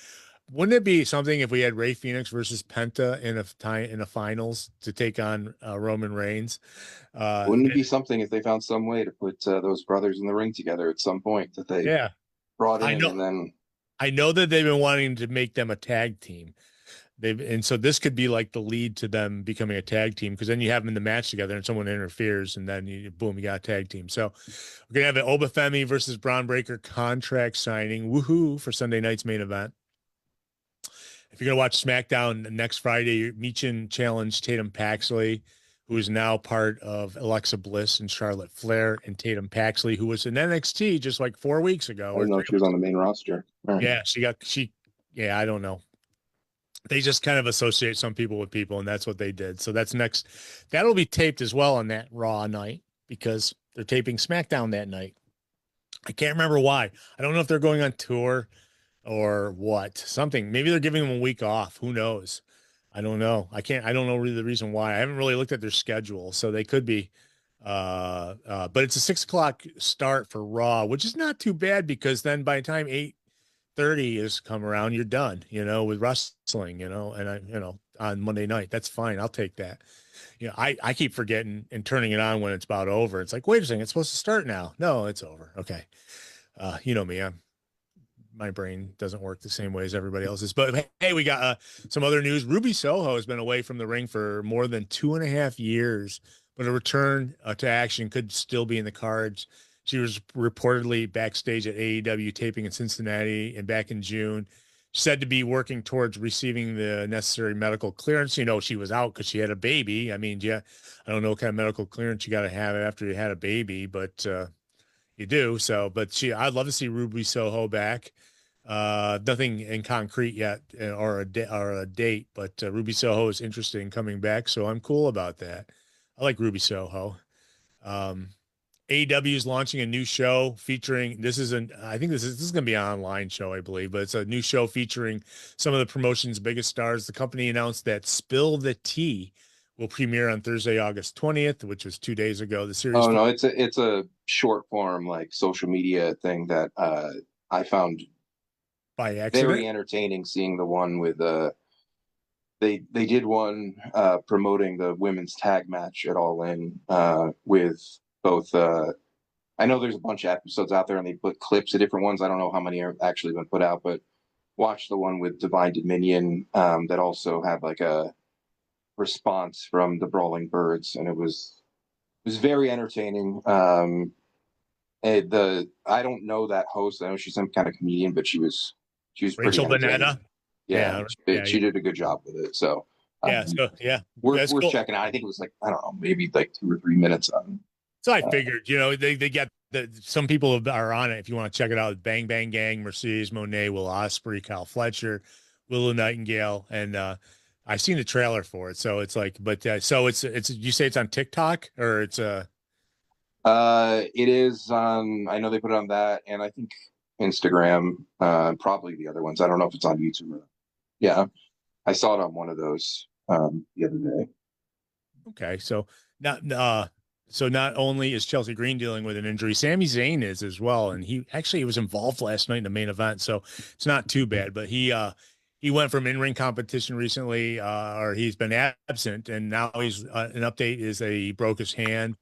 wouldn't it be something if we had Ray Phoenix versus Penta in a finals to take on Roman Reigns? Wouldn't it be something if they found some way to put those brothers in the ring together at some point that they Yeah, brought I in know. and then I know that they've been wanting to make them a tag team. And so this could be like the lead to them becoming a tag team because then you have them in the match together and someone interferes and then boom, you got a tag team. So we're gonna have an Obafemi versus Braun Breaker contract signing. Woohoo for Sunday night's main event. If you're gonna watch SmackDown next Friday, Michin challenged Tatum Paxley, who is now part of Alexa Bliss and Charlotte Flair, and Tatum Paxley, who was in NXT just like 4 weeks ago I or didn't know three. she was on the main roster. All right. Yeah, yeah, I don't know. They just kind of associate some people with people, and that's what they did. So that's next. That'll be taped as well on that Raw night because they're taping SmackDown that night. I can't remember why. I don't know if they're going on tour or what. Something. Maybe they're giving them a week off. Who knows? I don't know. I don't know really the reason why. I haven't really looked at their schedule, so they could be. But it's a 6 o'clock start for Raw, which is not too bad because then by the time 8:30 is come around, you're done, with wrestling, and on Monday night. That's fine. I'll take that. I keep forgetting and turning it on when it's about over. It's like, wait a second, it's supposed to start now. No, it's over. Okay. You know me. My brain doesn't work the same way as everybody else's. But hey, we got some other news. Ruby Soho has been away from the ring for more than 2.5 years, but a return to action could still be in the cards. She was reportedly backstage at AEW taping in Cincinnati and back in June. Said to be working towards receiving the necessary medical clearance. She was out because she had a baby. I mean, yeah, I don't know what kind of medical clearance you got to have after you had a baby, but you do. So, but I'd love to see Ruby Soho back. Nothing in concrete yet or a date, but Ruby Soho is interested in coming back. So I'm cool about that. I like Ruby Soho. Um, AEW is launching a new show featuring I think this is going to be an online show, I believe, but it's a new show featuring some of the promotion's biggest stars. The company announced that Spill the Tea will premiere on Thursday, August 20th, which was 2 days ago. The series Oh no, it's a short form like social media thing that I found by accident. very entertaining. Seeing the one with they did one promoting the women's tag match at All In with both. I know there's a bunch of episodes out there and they put clips of different ones. I don't know how many have actually been put out, but watch the one with Divine Dominion that also had like a response from the Brawling Birds, and it was very entertaining. I don't know that host. I know she's some kind of comedian, but she was pretty Rachel entertaining. Bonetta. Yeah, Yeah. she, Yeah. she did a good job with it. So Yeah. um, So yeah, worth that's worth cool. checking out. I think it was like I don't know, maybe like 2 or 3 minutes on. So I Uh, figured, they get some people are on it. If you want to check it out, Bang Bang Gang, Mercedes Monet, Will Ospreay, Kyle Fletcher, Willow Nightingale, and I've seen the trailer for it. So it's like, but so it's you say it's on TikTok or it's it is on. I know they put it on that, and I think Instagram, probably the other ones. I don't know if it's on YouTube. Yeah, I saw it on one of those the other day. okay. So not only is Chelsea Green dealing with an injury, Sami Zayn is as well, and he was involved last night in the main event, so it's not too bad. But he went from in-ring competition recently, or he's been absent, and now he's an update is that he broke his hand.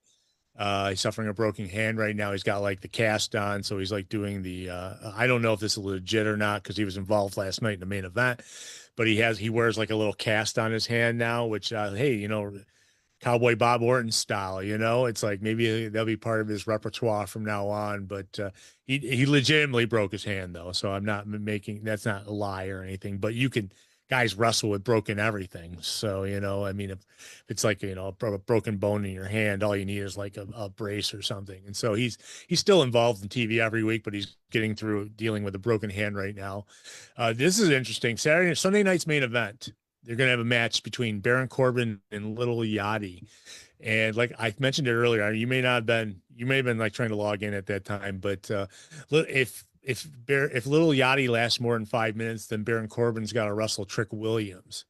He's suffering a broken hand right now. He's got like the cast on, so he's like doing the. I don't know if this is legit or not because he was involved last night in the main event, but he wears like a little cast on his hand now, which hey, Cowboy Bob Orton style, it's like maybe that'll be part of his repertoire from now on. But he legitimately broke his hand though, so I'm not making that's not a lie or anything. But you can guys wrestle with broken everything. So, I mean, if it's like, a broken bone in your hand, all you need is like a brace or something. And so he's still involved in TV every week, but he's getting through dealing with a broken hand right now. This is interesting. Sunday night's main event. They're going to have a match between Baron Corbin and Little Yachty. And like I mentioned it earlier, you may have been like trying to log in at that time, but if Little Yachty lasts more than 5 minutes, then Baron Corbin's got to wrestle Trick Williams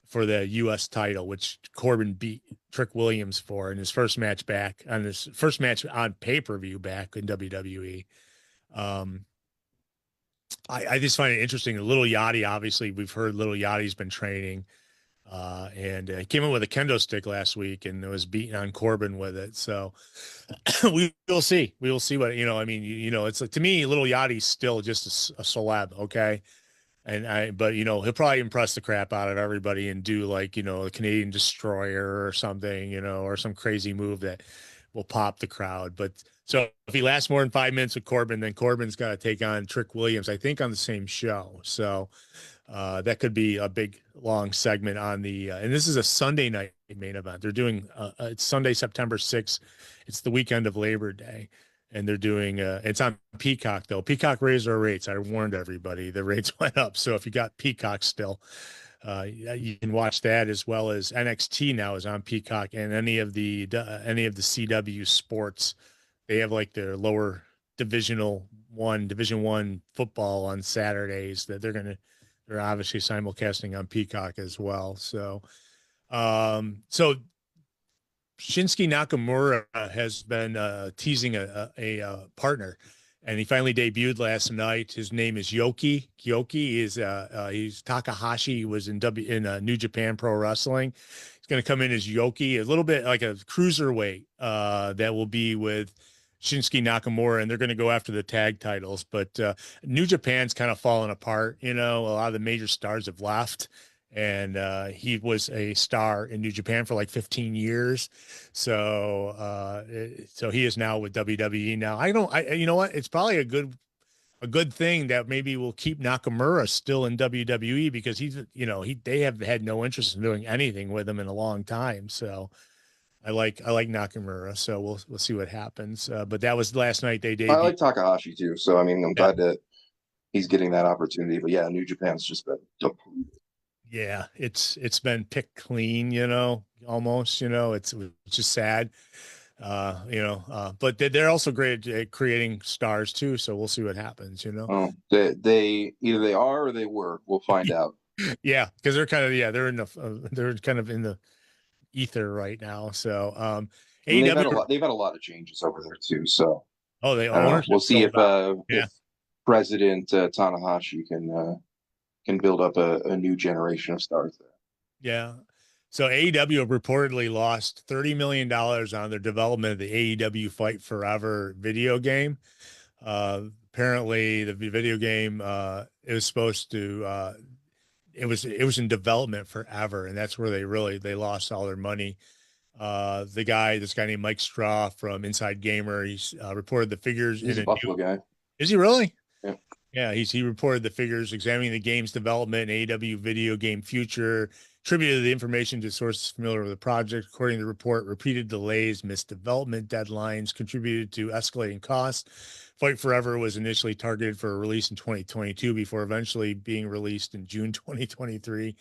for the U.S. title, which Corbin beat Trick Williams for in his first match on pay-per-view back in WWE. I just find it interesting. Little Yachty, obviously, we've heard Little Yachty's been training. And he came in with a kendo stick last week and was beating on Corbin with it. So we will see. We will see what, I mean, it's like, to me, Little Yachty's still just a celeb. Okay. But he'll probably impress the crap out of everybody and do like, a Canadian Destroyer or something, or some crazy move that will pop the crowd. But so if he lasts more than 5 minutes with Corbin, then Corbin's got to take on Trick Williams, I think, on the same show. So that could be a big long segment on and this is a Sunday night main event. They're doing it's Sunday, September 6th. It's the weekend of Labor Day, and they're doing it's on Peacock though. Peacock raised our rates. I warned everybody the rates went up. So if you got Peacock still, you can watch that, as well as NXT now is on Peacock, and any of the CW sports. They have like their lower division one football on Saturdays that they're obviously simulcasting on Peacock as well. So Shinsuke Nakamura has been teasing a partner, and he finally debuted last night. His name is Yoki. Yoki is he's Takahashi. He was in New Japan Pro Wrestling. He's going to come in as Yoki, a little bit like a cruiserweight that will be with Shinsuke Nakamura, and they're going to go after the tag titles. But New Japan's kind of fallen apart. A lot of the major stars have left, and he was a star in New Japan for like 15 years. So he is now with WWE now. You know what? It's probably a good thing that maybe we'll keep Nakamura still in WWE, because they have had no interest in doing anything with him in a long time. So I like Nakamura, so we'll see what happens. But that was last night. They debuted. I like Takahashi too, so I mean, I'm glad that he's getting that opportunity. But yeah, New Japan's just been depleted. Yeah, it's been picked clean, almost. It's just sad, But they're also great at creating stars too. So we'll see what happens. Oh, they either they are or they were. We'll find out. Yeah, because they're kind of they're kind of in the ether right now. So they've had a lot of changes over there too. So we'll see if President Tanahashi can build up a new generation of stars there. Yeah. So AEW reportedly lost $30 million on their development of the AEW Fight Forever video game. Apparently the video game it was supposed to it was in development forever, and that's where they lost all their money. This guy named Mike Straw from Inside Gamer, he's reported the figures. He's a Buffalo guy. Is he really? Yeah. Yeah, he reported the figures examining the game's development and AEW video game future, attributed the information to sources familiar with the project. According to the report, repeated delays, missed development deadlines contributed to escalating costs. Fight Forever was initially targeted for a release in 2022 before eventually being released in June 2023.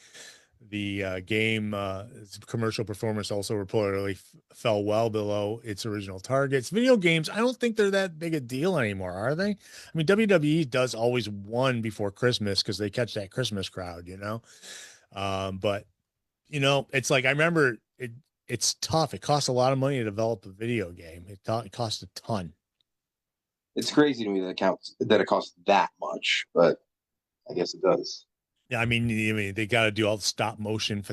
The game commercial performance also reportedly fell well below its original targets. Video games, I don't think they're that big a deal anymore, are they? I mean, WWE does always one before Christmas because they catch that Christmas crowd, But it's like, I remember it's tough. It costs a lot of money to develop a video game. It costs a ton. It's crazy to me that it costs that much, but I guess it does. Yeah, I mean, they got to do all the stop motion,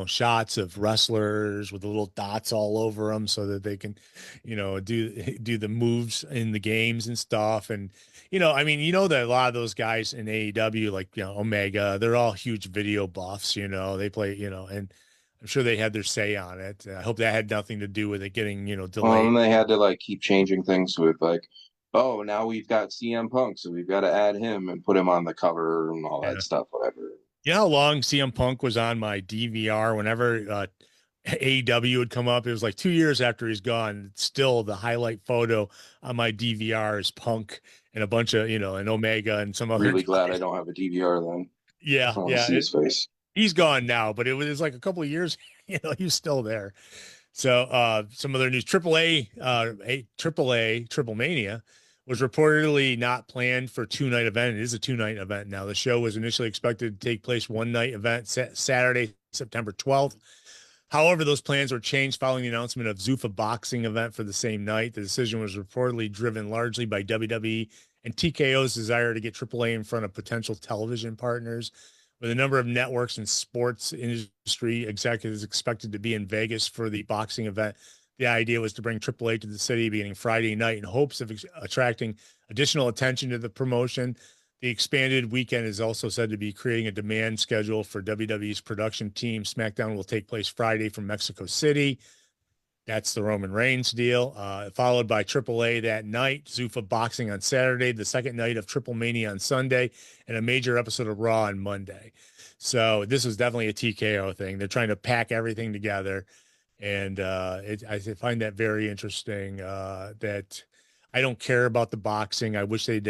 shots of wrestlers with the little dots all over them so that they can, do the moves in the games and stuff. And, that a lot of those guys in AEW, like, Omega, they're all huge video buffs, they play, and I'm sure they had their say on it. I hope that had nothing to do with it getting, delayed. And they had to keep changing things with oh, now we've got CM Punk, so we've got to add him and put him on the cover and all that stuff, whatever. You know how long CM Punk was on my DVR whenever AEW would come up? It was like 2 years after he's gone. Still, the highlight photo on my DVR is Punk and a bunch of, and Omega and some other Really glad I guys. don't have a DVR then. Yeah, I want to yeah. see his face. He's gone now, but it was like a couple of years, he was still there. So some other news: AAA Triple Mania was reportedly not planned for 2 night event. It is a 2 night event now. The show was initially expected to take place one night event Saturday, September 12th. However, those plans were changed following the announcement of Zuffa boxing event for the same night. The decision was reportedly driven largely by WWE and TKO's desire to get AAA in front of potential television partners. With a number of networks and sports industry executives expected to be in Vegas for the boxing event, the idea was to bring AAA to the city beginning Friday night in hopes of attracting additional attention to the promotion. The expanded weekend is also said to be creating a demand schedule for WWE's production team. SmackDown will take place Friday from Mexico City. That's the Roman Reigns deal. Followed by AAA that night, Zuffa boxing on Saturday, the second night of Triple Mania on Sunday, and a major episode of Raw on Monday. So this was definitely a TKO thing. They're trying to pack everything together, and I find that very interesting. That I don't care about the boxing. I wish we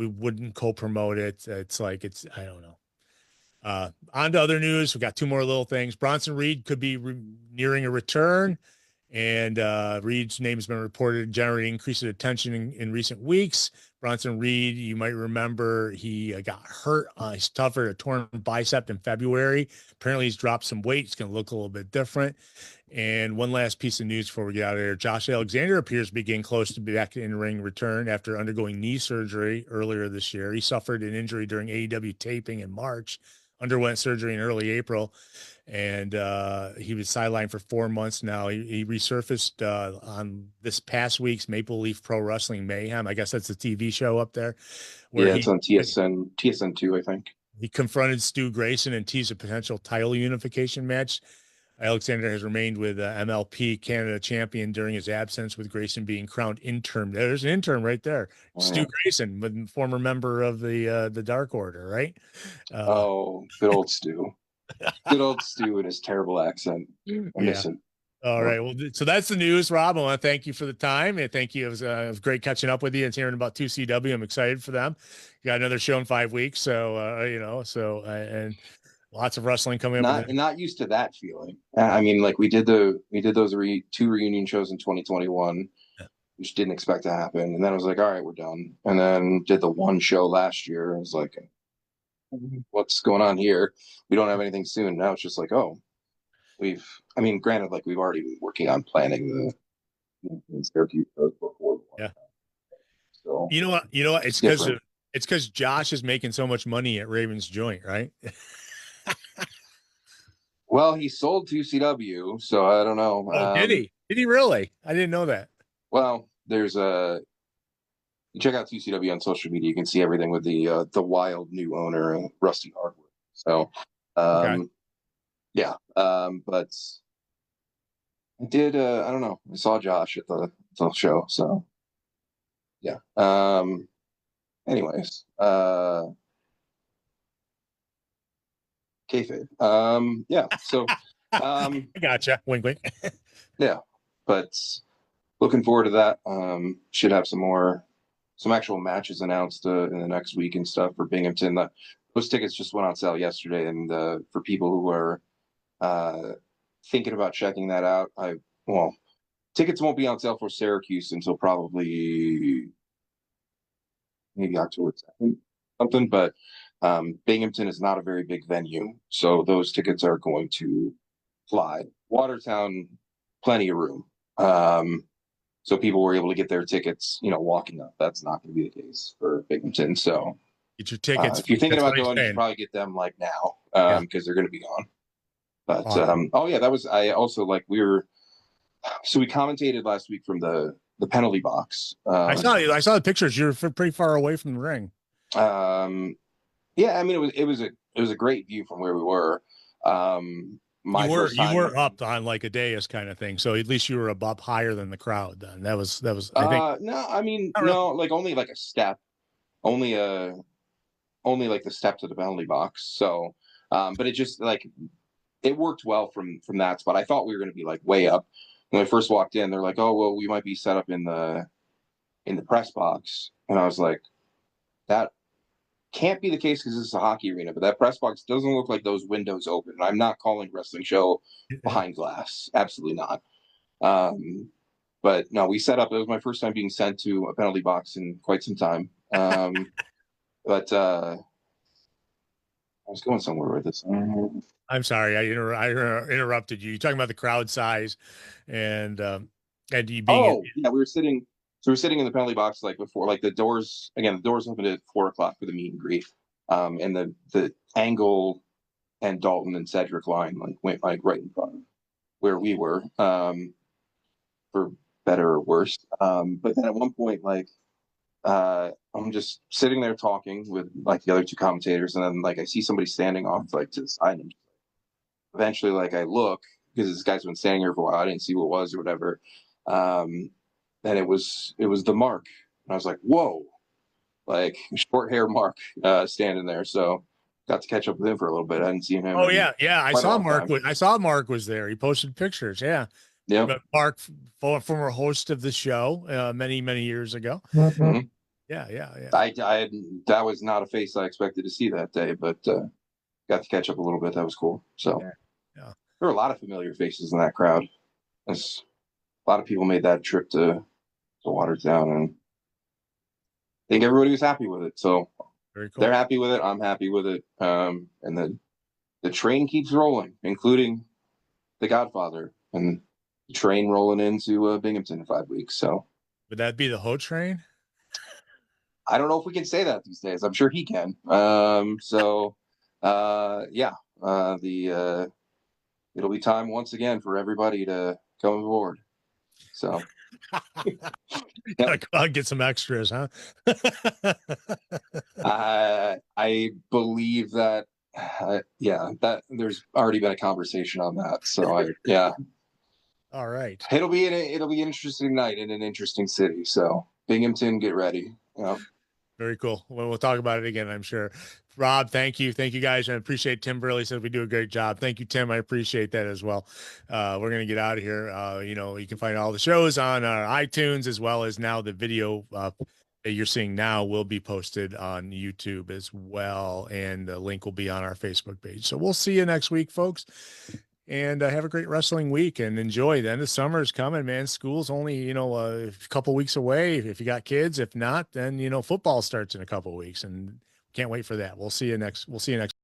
wouldn't co-promote it. It's like I don't know. On to other news. We got two more little things. Bronson Reed could be nearing a return, and Reed's name has been reported generating increased attention in recent weeks. Bronson Reed, you might remember, he got hurt. He suffered a torn bicep in February. Apparently, he's dropped some weight. It's going to look a little bit different. And one last piece of news before we get out of here. Josh Alexander appears to be getting close to back in ring return after undergoing knee surgery earlier this year. He suffered an injury during AEW taping in March, underwent surgery in early April, and he was sidelined for 4 months now. He resurfaced on this past week's Maple Leaf Pro Wrestling Mayhem. I guess that's the TV show up there, where Yeah, it's on TSN2, I think. he confronted Stu Grayson and teased a potential title unification match. Alexander has remained with MLP Canada champion during his absence, with Grayson being crowned interim. There's an interim right there. Stu Grayson, former member of the Dark Order, right? Oh, good old Stu. Good old Stu and his terrible accent. I miss him. All right. Well, so that's the news, Rob. I want to thank you for the time, and thank you. It was great catching up with you and hearing about 2CW. I'm excited for them. You got another show in 5 weeks, so and lots of wrestling coming up. Not used to that feeling. I mean, like we did those two reunion shows in 2021, which didn't expect to happen, and then I was like, all right, we're done. And then did the one show last year. I was like, what's going on here? We don't have anything soon. Now it's just like, oh, granted, like we've already been working on planning the Syracuse shows before. Yeah. So you know what? It's because Josh is making so much money at Ravens Joint, right? Well, he sold to CW, so I don't know. Oh, did he? Did he really? I didn't know that. Well, there's you check out 2CW on social media, you can see everything with the wild new owner, Rusty Hardwood. So, yeah. But I did. I don't know. I saw Josh at the show, so yeah. Anyways, kayfabe. Yeah. So, I gotcha. Wink, wink. Yeah, but looking forward to that. Should have some actual matches announced in the next week and stuff for Binghamton. Those tickets just went on sale yesterday, and for people who are thinking about checking that out, tickets won't be on sale for Syracuse until probably maybe October 2nd, something. But Binghamton is not a very big venue, so those tickets are going to fly. Watertown, plenty of room. So people were able to get their tickets, walking up. That's not going to be the case for Binghamton. So get your tickets. If you're thinking about going, you should probably get them like now, because they're going to be gone. But I also so we commentated last week from the penalty box. I saw the pictures. You're pretty far away from the ring. Yeah, I mean it was a great view from where we were. You were up on like a dais kind of thing, so at least you were up higher than the crowd. Then that was. I think. No, I mean no, like only like a step, only like the step to the penalty box. So But it just like it worked well from that spot. I thought we were going to be like way up when I first walked in. They're like, "Oh well, we might be set up in the press box," and I was like, "That can't be the case because this is a hockey arena." But that press box doesn't look like those windows open. I'm not calling wrestling show behind glass. Absolutely not. But no, we set up. It was my first time being sent to a penalty box in quite some time. But I was going somewhere with this. I'm sorry, I interrupted you. You're talking about the crowd size and you being. Oh, yeah, we were sitting. So we are sitting in the penalty box like before, like the doors again. The doors opened at 4 o'clock for the meet and greet, and the Angle and Dalton and Cedric line like went like right in front of where we were, for better or worse. But then at one point, like I'm just sitting there talking with like the other two commentators, and then like I see somebody standing off like to the side, and eventually like I look because this guy's been standing here for a while. I didn't see who it was or whatever. And it was the Mark, and I was like, whoa, like short hair Mark standing there. So got to catch up with him for a little bit. I hadn't seen him. Oh yeah, I saw Mark. Time. I saw Mark was there. He posted pictures. Yeah, But Mark, former host of the show, many years ago. Mm-hmm. Yeah. I that was not a face I expected to see that day, but got to catch up a little bit. That was cool. So yeah. There were a lot of familiar faces in that crowd. A lot of people made that trip to Watertown, and I think everybody was happy with it. So very cool. They're happy with it. I'm happy with it. And the train keeps rolling, including the Godfather, and the train rolling into Binghamton in 5 weeks. So would that be the Ho train? I don't know if we can say that these days. I'm sure he can. It'll be time once again for everybody to come aboard. So I'll get some extras, huh? I believe that, that there's already been a conversation on that. So All right. It'll be an interesting night in an interesting city. So Binghamton, get ready. Very cool. Well, we'll talk about it again, I'm sure. Rob, thank you guys. I appreciate Tim Burley said we do a great job. Thank you, Tim. I appreciate that as well. We're going to get out of here. You can find all the shows on our iTunes, as well as now the video that you're seeing now will be posted on YouTube as well. And the link will be on our Facebook page. So we'll see you next week, folks. And have a great wrestling week and enjoy. The end of summer is coming, man. School's only, a couple weeks away. If you got kids, if not, then, football starts in a couple weeks, and can't wait for that. We'll see you next